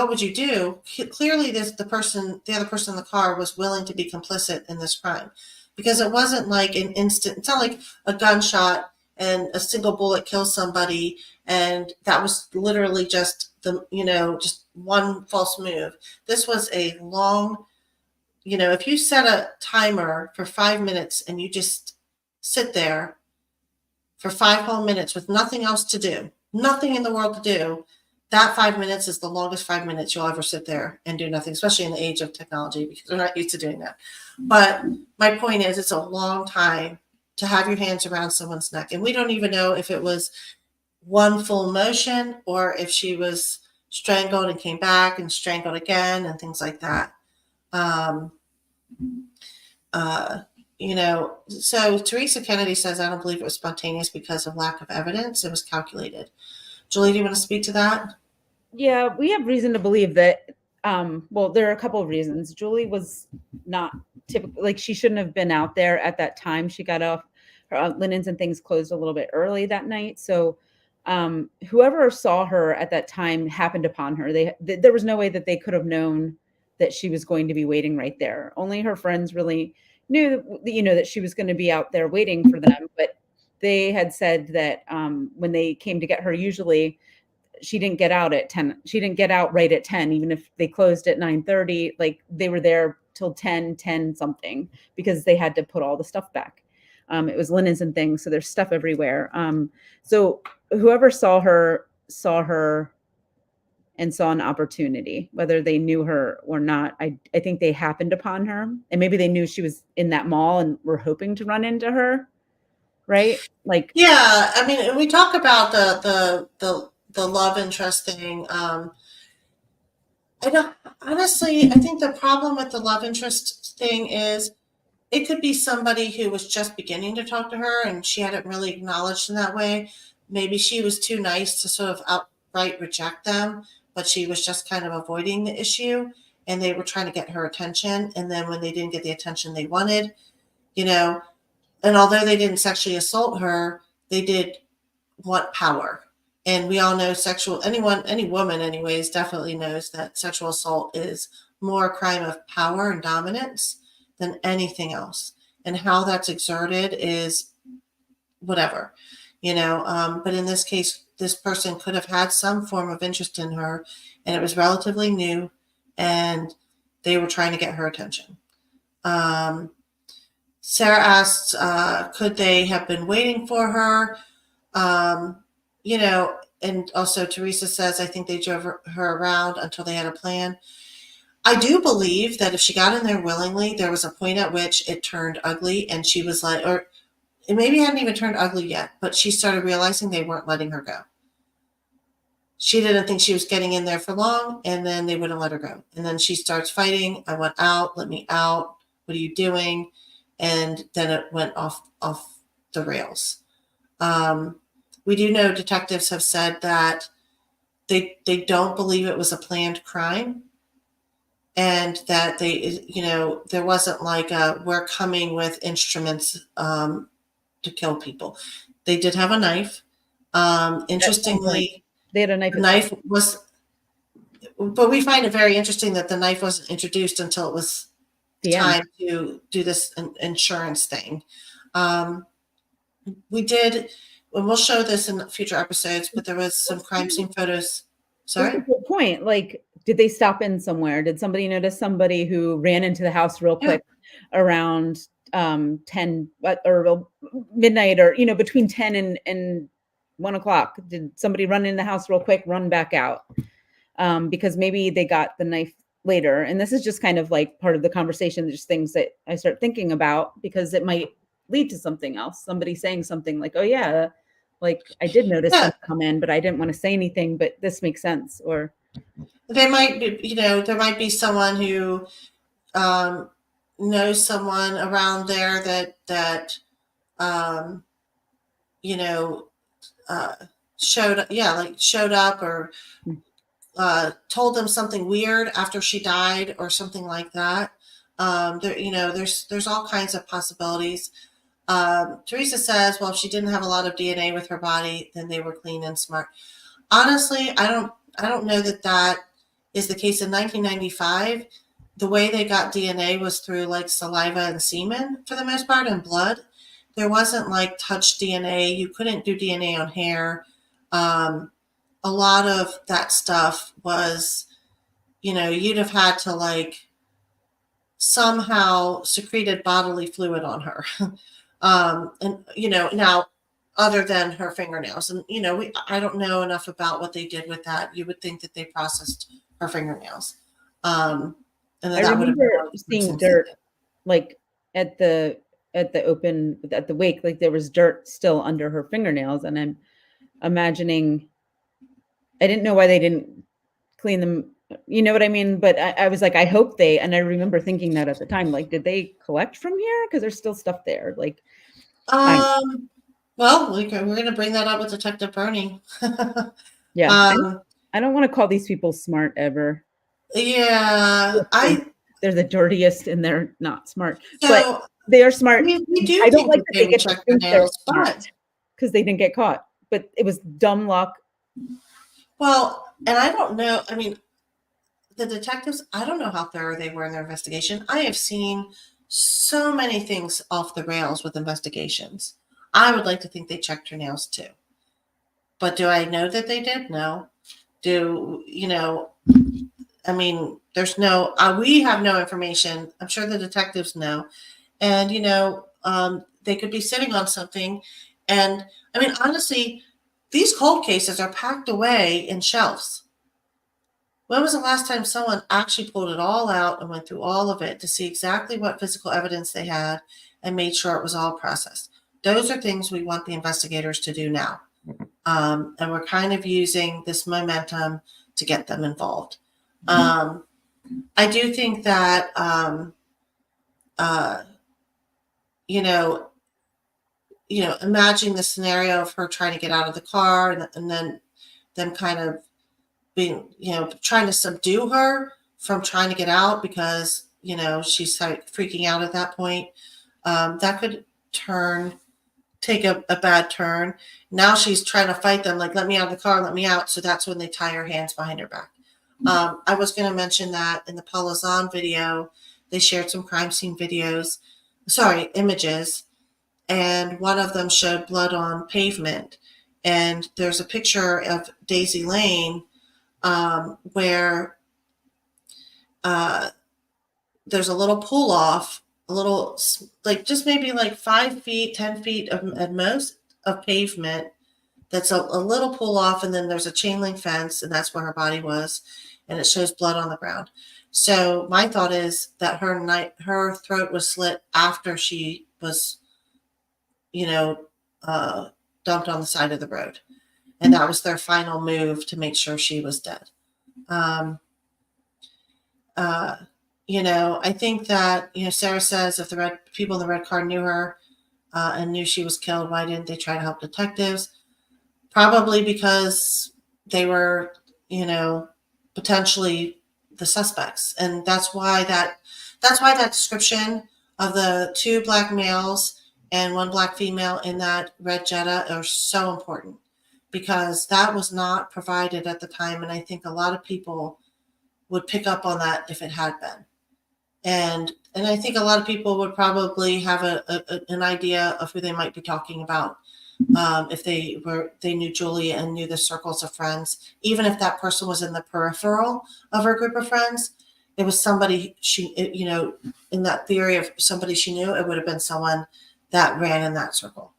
would you do? Clearly the other person in the car was willing to be complicit in this crime, because it wasn't like an instant, it's not like a gunshot and a single bullet kills somebody. And that was literally just just one false move. This was a long, if you set a timer for 5 minutes and you just sit there for 5 whole minutes with nothing else to do, nothing in the world to do, that 5 minutes is the longest 5 minutes you'll ever sit there and do nothing, especially in the age of technology, because we're not used to doing that. But my point is, it's a long time to have your hands around someone's neck. And we don't even know if it was one full motion or if she was strangled and came back and strangled again and things like that. So Teresa Kennedy says, I don't believe it was spontaneous because of lack of evidence. It was calculated. Julie, do you want to speak to that? yeah, we have reason to believe that. Well, there are a couple of reasons. Julie was not typical, like she shouldn't have been out there at that time. She got off, her linens and things closed a little bit early that night. So whoever saw her at that time happened upon her. There was no way that they could have known that she was going to be waiting right there. Only her friends really knew that she was going to be out there waiting for them. But they had said that when they came to get her, usually she didn't get out at 10. She didn't get out right at 10, even if they closed at 9:30. Like they were there till 10 something, because they had to put all the stuff back. It was linens and things, so there's stuff everywhere. So whoever saw her and saw an opportunity, whether they knew her or not. I think they happened upon her, and maybe they knew she was in that mall and were hoping to run into her, right? Like, yeah, I mean, we talk about the love interest thing. I think the problem with the love interest thing is it could be somebody who was just beginning to talk to her and she hadn't really acknowledged in that way. Maybe she was too nice to sort of outright reject them, but she was just kind of avoiding the issue and they were trying to get her attention. And then when they didn't get the attention they wanted, and although they didn't sexually assault her, they did want power. And we all know any woman anyways, definitely knows that sexual assault is more a crime of power and dominance than anything else. And how that's exerted is whatever, but in this case, this person could have had some form of interest in her and it was relatively new and they were trying to get her attention. Sarah asks, could they have been waiting for her? And also Teresa says, I think they drove her around until they had a plan. I do believe that if she got in there willingly, there was a point at which it turned ugly and she was like, or it maybe hadn't even turned ugly yet, but she started realizing they weren't letting her go. She didn't think she was getting in there for long, and then they wouldn't let her go. And then she starts fighting. I want out. Let me out. What are you doing? And then it went off the rails. We do know detectives have said that they don't believe it was a planned crime, and that there wasn't like we're coming with instruments to kill people. They did have a knife. Interestingly, they had a knife. The knife was, but we find it very interesting that the knife wasn't introduced until it was The end. time to do this insurance thing. We did, and we'll show this in future episodes, but there was some crime scene photos. That's a Sorry? good point. Like, did they stop in somewhere? Did somebody notice somebody who ran into the house real Yeah. quick around 10 or midnight, or between 10 and 1 o'clock? Did somebody run in the house real quick, run back out? Because maybe they got the knife later. And this is just kind of like part of the conversation, just things that I start thinking about, because it might lead to something else. Somebody saying something like, oh yeah, like I did notice Yeah. them come in, but I didn't want to say anything, but this makes sense. Or They might be, there might be someone who knows someone around there that showed up, or told them something weird after she died or something like that. There's all kinds of possibilities. Teresa says, well, if she didn't have a lot of DNA with her body, then they were clean and smart. Honestly, I don't know that is the case. In 1995, the way they got DNA was through like saliva and semen for the most part, and blood. There wasn't like touch DNA. You couldn't do DNA on hair. A lot of that stuff was, you'd have had to like somehow secreted bodily fluid on her. Now other than her fingernails, and I don't know enough about what they did with that. You would think that they processed her fingernails. And then I that would have been remember more seeing gruesome. dirt like at the wake, like there was dirt still under her fingernails, and I'm imagining, I didn't know why they didn't clean them. You know what I mean? But I was like, I hope they, and I remember thinking that at the time, like, did they collect from here? Because there's still stuff there. Like, Well, we're going to bring that up with Detective Bernie. yeah, I don't want to call these people smart ever. Yeah, they're the dirtiest and they're not smart, so but they are smart. we do I don't think like that that they they would get to check their think they're nails, smart because they didn't get caught. But it was dumb luck. well, and I don't know. I mean, the detectives, I don't know how thorough they were in their investigation. I have seen so many things off the rails with investigations. I would like to think they checked her nails too. But do I know that they did? No. I mean, there's no, we have no information. I'm sure the detectives know. And, they could be sitting on something. And I mean, honestly, these cold cases are packed away in shelves. When was the last time someone actually pulled it all out and went through all of it to see exactly what physical evidence they had and made sure it was all processed? Those are things we want the investigators to do now. And we're kind of using this momentum to get them involved. I do think that, imagine the scenario of her trying to get out of the car and then them kind of being, trying to subdue her from trying to get out because, she's like freaking out at that point. That could take a bad turn. Now she's trying to fight them, like, let me out of the car, let me out. So that's when they tie her hands behind her back. I was going to mention that in the Paula Zahn video, they shared some crime scene images, and one of them showed blood on pavement. And there's a picture of Daisy Lane where there's a little pull off, a little, like just maybe like 5 feet, 10 feet at most of pavement. That's a little pull off, and then there's a chain link fence, and that's where her body was, and it shows blood on the ground. So my thought is that her throat was slit after she was, dumped on the side of the road, and that was their final move to make sure she was dead. I think that, Sarah says if the people in the red car knew her and knew she was killed, why didn't they try to help detectives? Probably because they were, potentially the suspects. And that's why that description of the 2 black males and 1 black female in that red Jetta are so important, because that was not provided at the time. And I think a lot of people would pick up on that if it had been. And I think a lot of people would probably have an idea of who they might be talking about, if they knew Julie and knew the circles of friends. Even if that person was in the peripheral of her group of friends, it was somebody in that theory of somebody she knew, it would have been someone that ran in that circle.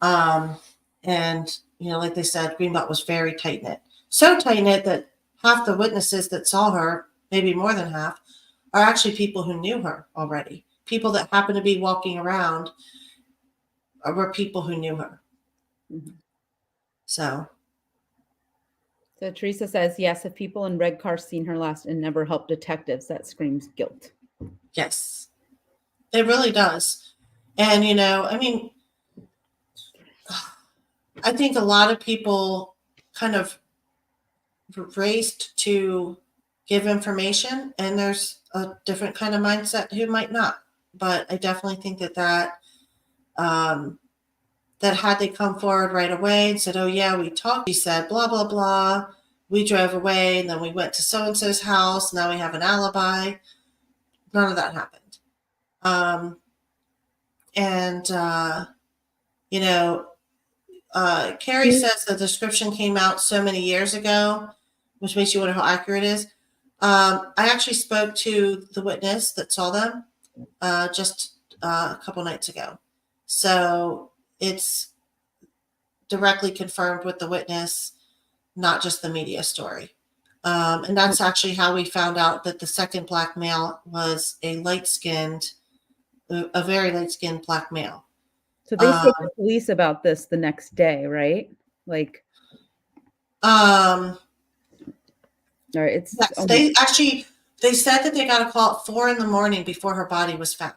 And like they said, Greenbelt was very tight knit, so tight knit that half the witnesses that saw her, maybe more than half, are actually people who knew her already. People that happened to be walking around were people who knew her. Mm-hmm. So Teresa says, yes, if people in red cars seen her last and never helped detectives, that screams guilt. yes, it really does. And, I think a lot of people kind of raced to give information, and there's a different kind of mindset who might not. But I definitely think that had they come forward right away and said, oh yeah, we talked, she said, blah, blah, blah. We drove away and then we went to so-and-so's house. Now we have an alibi. None of that happened. Carrie says the description came out so many years ago, which makes you wonder how accurate it is. I actually spoke to the witness that saw them just a couple nights ago. So it's directly confirmed with the witness, not just the media story. And that's actually how we found out that the second black male was a very light-skinned black male. So they spoke to police about this the next day, right? Like, all right, it's yes, they said that they got a call at 4 a.m. before her body was found.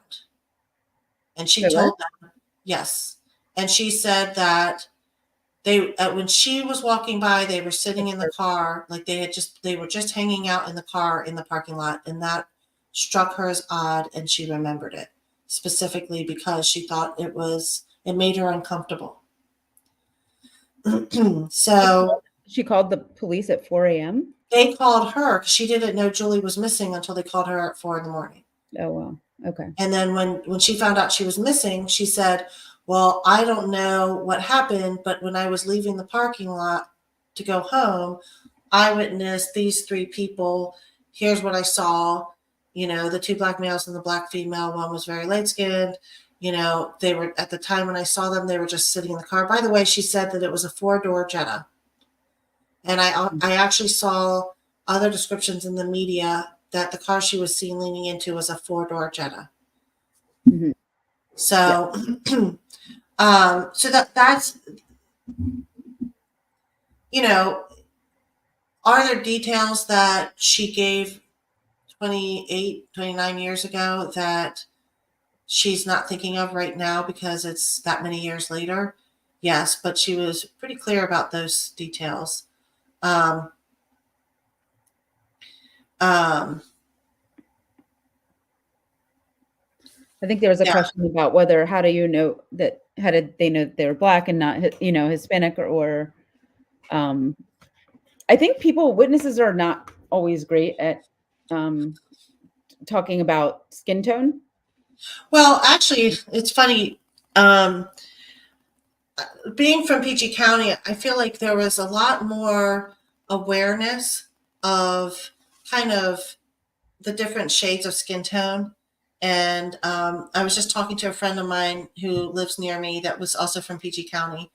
And she told them, yes. And she said that when she was walking by, they were sitting in the car, like they were just hanging out in the car in the parking lot, and that struck her as odd, and she remembered it specifically because she thought it made her uncomfortable. So she called the police at 4 a.m. They called her because she didn't know Julie was missing until they called her at 4 a.m. Oh, wow. Okay. And then when she found out she was missing, she said, well, I don't know what happened, but when I was leaving the parking lot to go home, I witnessed these 3 people. Here's what I saw. The 2 black males and the black female. One was very light-skinned. They were, at the time when I saw them, they were just sitting in the car. By the way, she said that it was a 4-door Jetta. And I actually saw other descriptions in the media that the car she was seen leaning into was a 4-door Jetta. Mm-hmm. So, so that's, are there details that she gave 28, 29 years ago that she's not thinking of right now because it's that many years later? Yes, but she was pretty clear about those details. I think there was a question about how did they know they were black and not, Hispanic or I think witnesses are not always great at talking about skin tone. Well, actually, it's funny. Being from PG County, I feel like there was a lot more awareness of kind of the different shades of skin tone. And I was just talking to a friend of mine who lives near me that was also from PG County.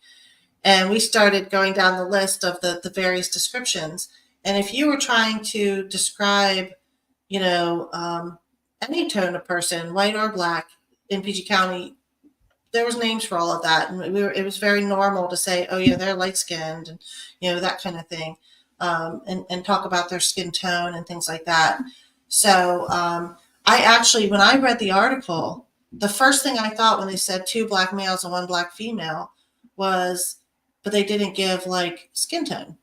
And we started going down the list of the various descriptions. And if you were trying to describe, any tone of person, white or black, in PG County, there was names for all of that. And it was very normal to say, oh yeah, they're light skinned, and, that kind of thing. And talk about their skin tone and things like that. So I actually, when I read the article, the first thing I thought when they said 2 black males and 1 black female was, but they didn't give like skin tone,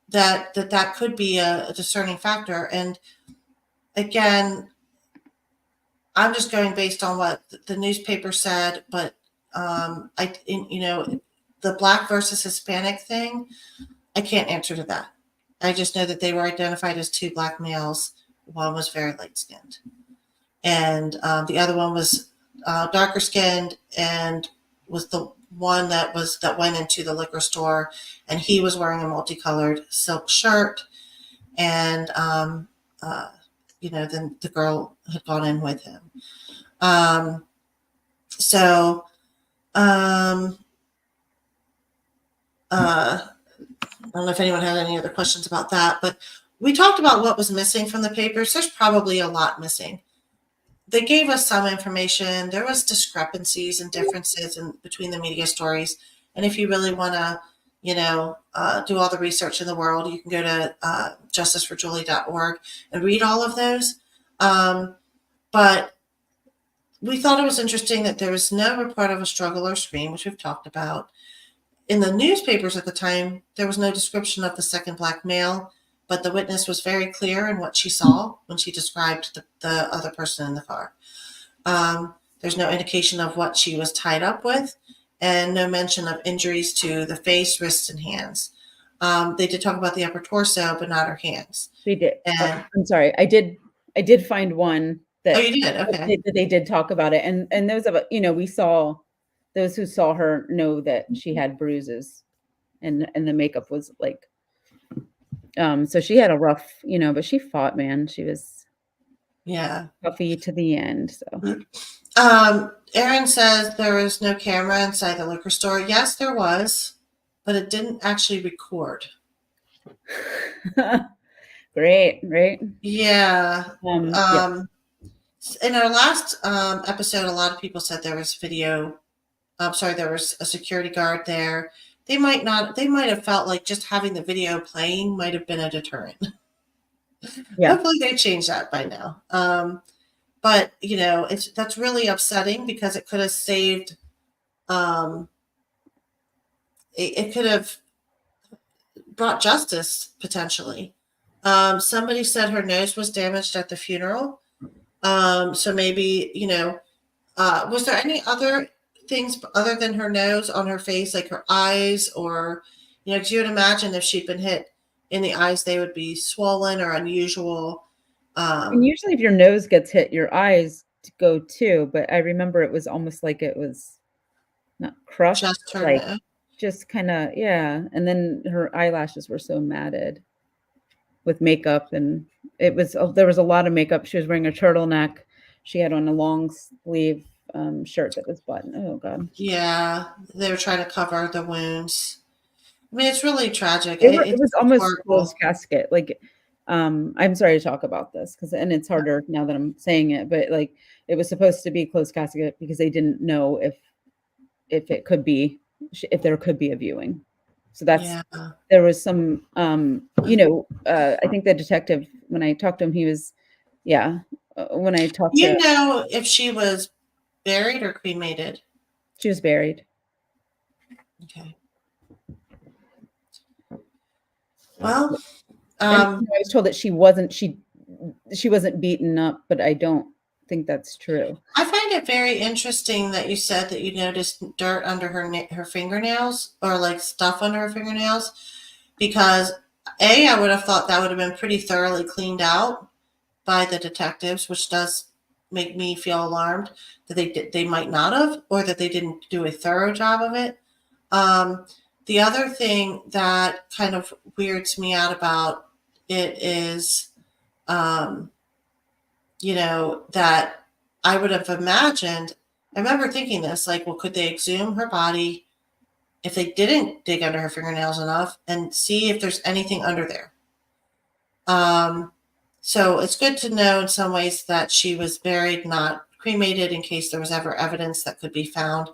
that could be a discerning factor. And again, I'm just going based on what the newspaper said, but the black versus Hispanic thing, I can't answer to that. I just know that they were identified as 2 black males. One was very light skinned. and the other one was darker skinned and was the one that went into the liquor store, and he was wearing a multicolored silk shirt, and then the girl had gone in with him. So I don't know if anyone had any other questions about that, but we talked about what was missing from the papers. There's probably a lot missing. They gave us some information. There was discrepancies and differences between the media stories. And if you really want to, do all the research in the world, you can go to justiceforjulie.org and read all of those. But we thought it was interesting that there was no report of a struggle or scream, which we've talked about. In the newspapers at the time, there was no description of the second black male, but the witness was very clear in what she saw when she described the other person in the car. There's no indication of what she was tied up with, and no mention of injuries to the face, wrists, and hands. They did talk about the upper torso, but not her hands. They did. And I'm sorry. I did find one that. Oh, you did? Okay. They did talk about it, and those of we saw those who saw her know that she had bruises, and the makeup was like. So she had a rough, but she fought, man. She was puffy to the end. So. Aaron says there was no camera inside the liquor store. Yes, there was, but it didn't actually record. Great, right? Yeah. Yeah. In our last episode, a lot of people said there was video. There was a security guard there. They might have felt like just having the video playing might have been a deterrent. Yeah. Hopefully they changed that by now. But that's really upsetting because it could have saved. It could have brought justice potentially. Somebody said her nose was damaged at the funeral. So maybe was there any other things other than her nose on her face, like her eyes, or because you would imagine if she'd been hit in the eyes, they would be swollen or unusual. And usually if your nose gets hit, your eyes go too, but I remember it was almost like it was not crushed, just her like nose. Just kind of, yeah. And then her eyelashes were so matted with makeup, and there was a lot of makeup. She was wearing a turtleneck. She had on a long sleeve shirt that was buttoned. Oh God. Yeah, they were trying to cover the wounds. I mean, it's really tragic. It was almost closed casket. Like, I'm sorry to talk about this and it's harder now that I'm saying it, but like it was supposed to be closed casket because they didn't know if it could be, if there could be a viewing. So there was some, I think the detective, when I talked to him, he was, when I talked to know if she was buried or cremated? She was buried. Okay. Well, I was told that she wasn't beaten up, but I don't think that's true. I find it very interesting that you said that you noticed dirt under her fingernails, or like stuff under her fingernails, because I would have thought that would have been pretty thoroughly cleaned out by the detectives, which does make me feel alarmed that they might not have, or that they didn't do a thorough job of it. The other thing that kind of weirds me out about it is, that I would have imagined, I remember thinking this, like, well, could they exhume her body if they didn't dig under her fingernails enough and see if there's anything under there? So it's good to know in some ways that she was buried, not cremated, in case there was ever evidence that could be found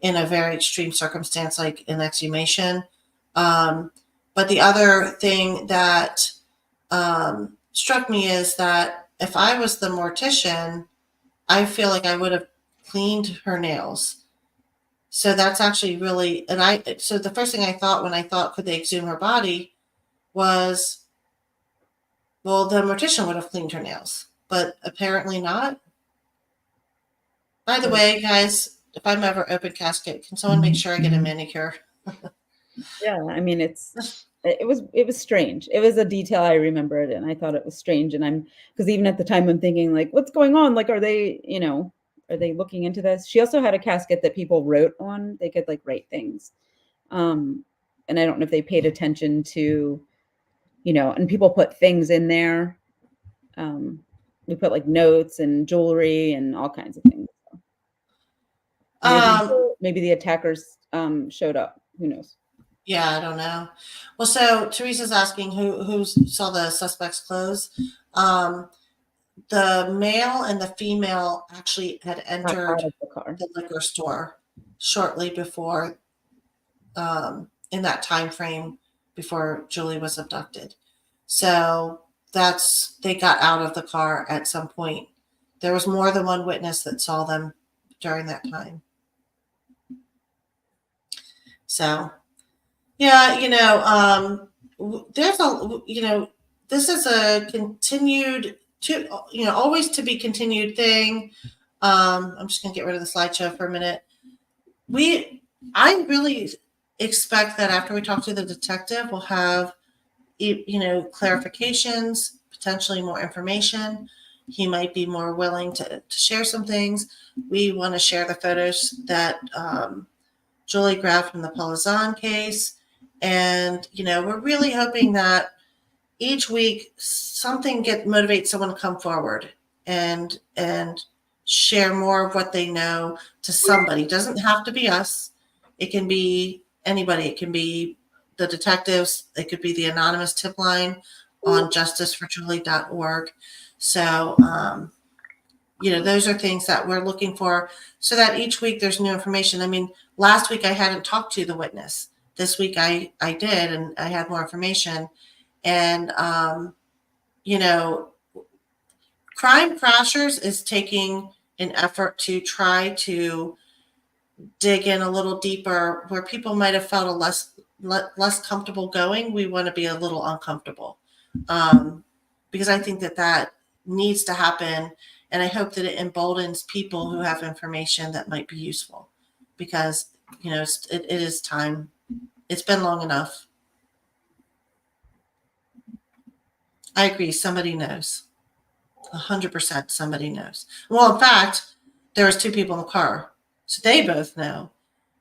in a very extreme circumstance like an exhumation. But the other thing that struck me is that if I was the mortician, I feel like I would have cleaned her nails. So that's actually really, so the first thing I thought when I thought, could they exhume her body, was, well, the mortician would have cleaned her nails, but apparently not. By the way, guys, if I'm ever open casket, can someone make sure I get a manicure? Yeah, I mean, it's it was strange. It was a detail I remembered, and I thought it was strange. And because even at the time I'm thinking like, what's going on? Like, are they, are they looking into this? She also had a casket that people wrote on. They could like write things. And I don't know if they paid attention to, and people put things in there. We put like notes and jewelry and all kinds of things. Maybe the attackers showed up. Who knows? Yeah, I don't know. Well, so Teresa's asking who saw the suspect's clothes. The male and the female actually had entered Out of the car. the liquor store shortly before, in that time frame before Julie was abducted. So they got out of the car at some point. There was more than one witness that saw them during that time. So, yeah, there's this is a continued always to be continued thing. I'm just gonna get rid of the slideshow for a minute. I really expect that after we talk to the detective, we'll have clarifications, potentially more information. He might be more willing to share some things. We want to share the photos that Julie grabbed from the Polizan case. And, we're really hoping that each week something motivates someone to come forward and share more of what they know to somebody. It doesn't have to be us. It can be anybody. It can be the detectives. It could be the anonymous tip line on justiceforjulie.org. So, those are things that we're looking for so that each week there's new information. I mean, last week I hadn't talked to the witness. This week I did, and I had more information. And, Crime Crashers is taking an effort to try to dig in a little deeper where people might have felt less comfortable going. We want to be a little uncomfortable, because I think that needs to happen. And I hope that it emboldens people who have information that might be useful, because, it is time. It's been long enough. I agree. Somebody knows. 100% somebody knows. Well, in fact, there was two people in the car, so they both know.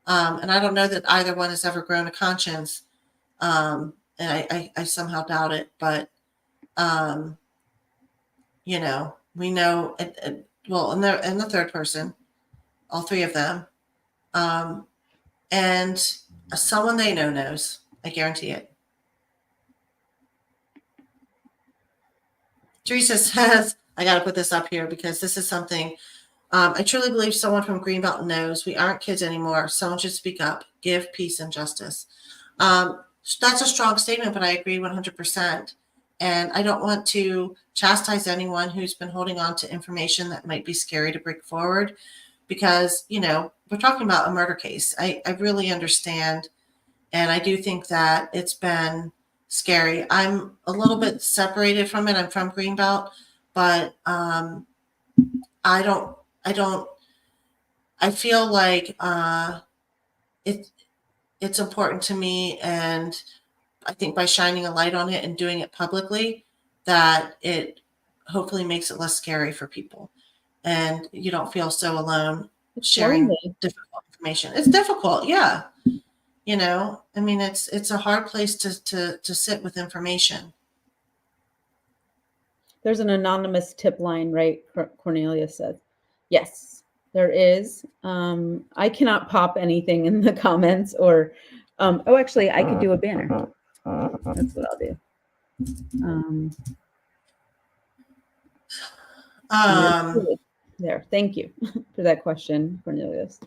And I don't know that either one has ever grown a conscience. And I somehow doubt it, but, we know, well, and the third person, all three of them, and someone they know knows. I guarantee it. Teresa says, I got to put this up here because this is something I truly believe someone from Greenbelt knows. We aren't kids anymore. Someone should speak up, give peace and justice. That's a strong statement, but I agree 100%. And I don't want to chastise anyone who's been holding on to information that might be scary to bring forward, because, we're talking about a murder case. I really understand. And I do think that it's been scary. I'm a little bit separated from it. I'm from Greenbelt, but I feel like it's important to me, and I think by shining a light on it and doing it publicly, that it hopefully makes it less scary for people, and you don't feel so alone sharing difficult information. It's difficult, yeah. I mean, it's a hard place to sit with information. There's an anonymous tip line, right? Cornelia said. Yes, there is. I cannot pop anything in the comments or, actually I could do a banner. That's what I'll do. There. Thank you for that question, Cornelius.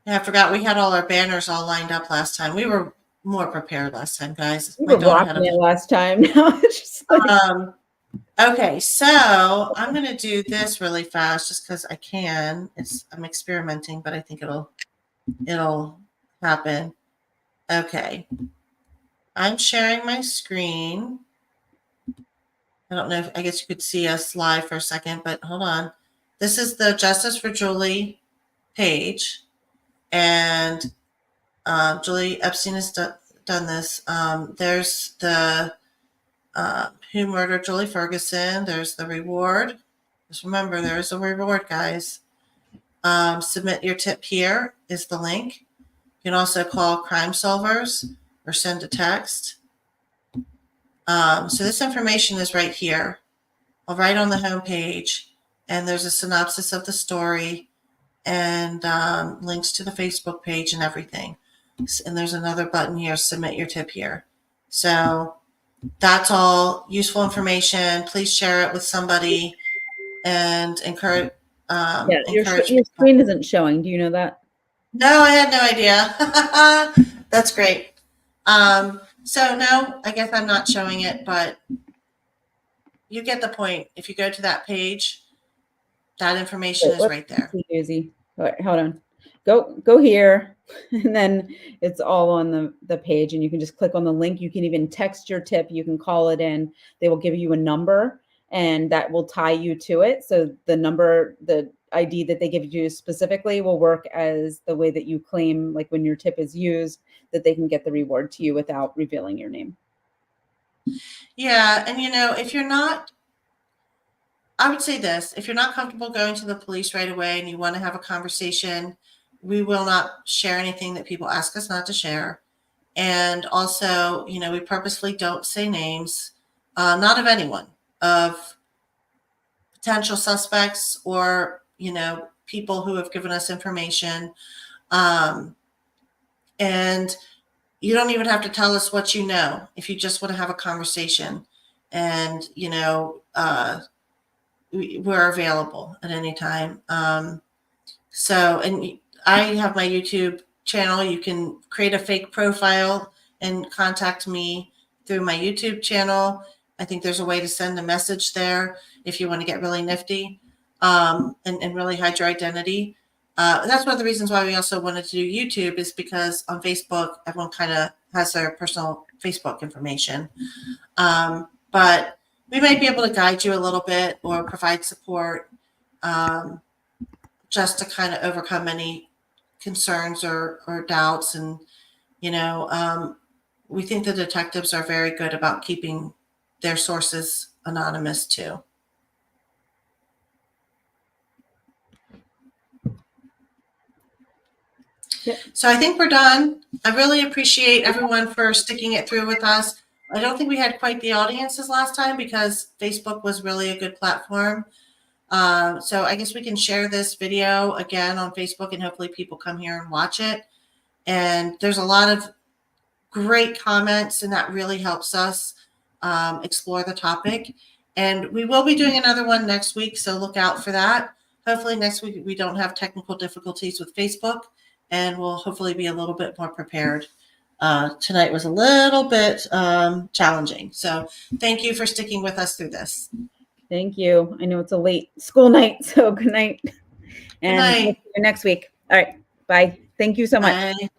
Yeah, I forgot we had all our banners all lined up last time. We were more prepared last time, guys. We were rocking it last time. Now it's just like... Okay, so I'm going to do this really fast just because I can. I'm experimenting, but I think it'll happen. Okay. I'm sharing my screen. I don't know I guess you could see us live for a second, but hold on. This is the Justice for Julie page, and Julie Epstein is done this. There's the Who Murdered Julie Ferguson. There's the reward. Just remember, there's a reward, guys. Submit your tip here is the link. You can also call Crime Solvers or send a text. So this information is right here. I'll write on the home page, and there's a synopsis of the story and links to the Facebook page and everything. And there's another button here, submit your tip here. So that's all useful information. Please share it with somebody and encourage. Yeah, your screen isn't showing. Do you know that? No, I had no idea. That's great. So no, I guess I'm not showing it, but you get the point. If you go to that page, that information is right there. Easy. All right, hold on. Go here, and then it's all on the page, and you can just click on the link. You can even text your tip. You can call it in. They will give you a number, and that will tie you to it. So the number, the ID that they give you specifically will work as the way that you claim, like when your tip is used, that they can get the reward to you without revealing your name. Yeah, and if you're not, I would say this, if you're not comfortable going to the police right away and you want to have a conversation, we will not share anything that people ask us not to share. And also, we purposely don't say names, not of anyone, of potential suspects or, people who have given us information. And you don't even have to tell us what you know if you just want to have a conversation. And, we're available at any time. So, and I have my YouTube channel. You can create a fake profile and contact me through my YouTube channel. I think there's a way to send a message there if you want to get really nifty and really hide your identity. That's one of the reasons why we also wanted to do YouTube, is because on Facebook, everyone kind of has their personal Facebook information. But we might be able to guide you a little bit or provide support just to kind of overcome any concerns or doubts. And, we think the detectives are very good about keeping their sources anonymous too. Yep. So I think we're done. I really appreciate everyone for sticking it through with us. I don't think we had quite the audience as last time because Facebook was really a good platform. So I guess we can share this video again on Facebook and hopefully people come here and watch it. And there's a lot of great comments, and that really helps us explore the topic. And we will be doing another one next week, so look out for that. Hopefully next week we don't have technical difficulties with Facebook, and we'll hopefully be a little bit more prepared. Tonight was a little bit challenging. So thank you for sticking with us through this. Thank you. I know it's a late school night, so good night. And Good night. we'll see you next week. All right. Bye. Thank you so much. Bye.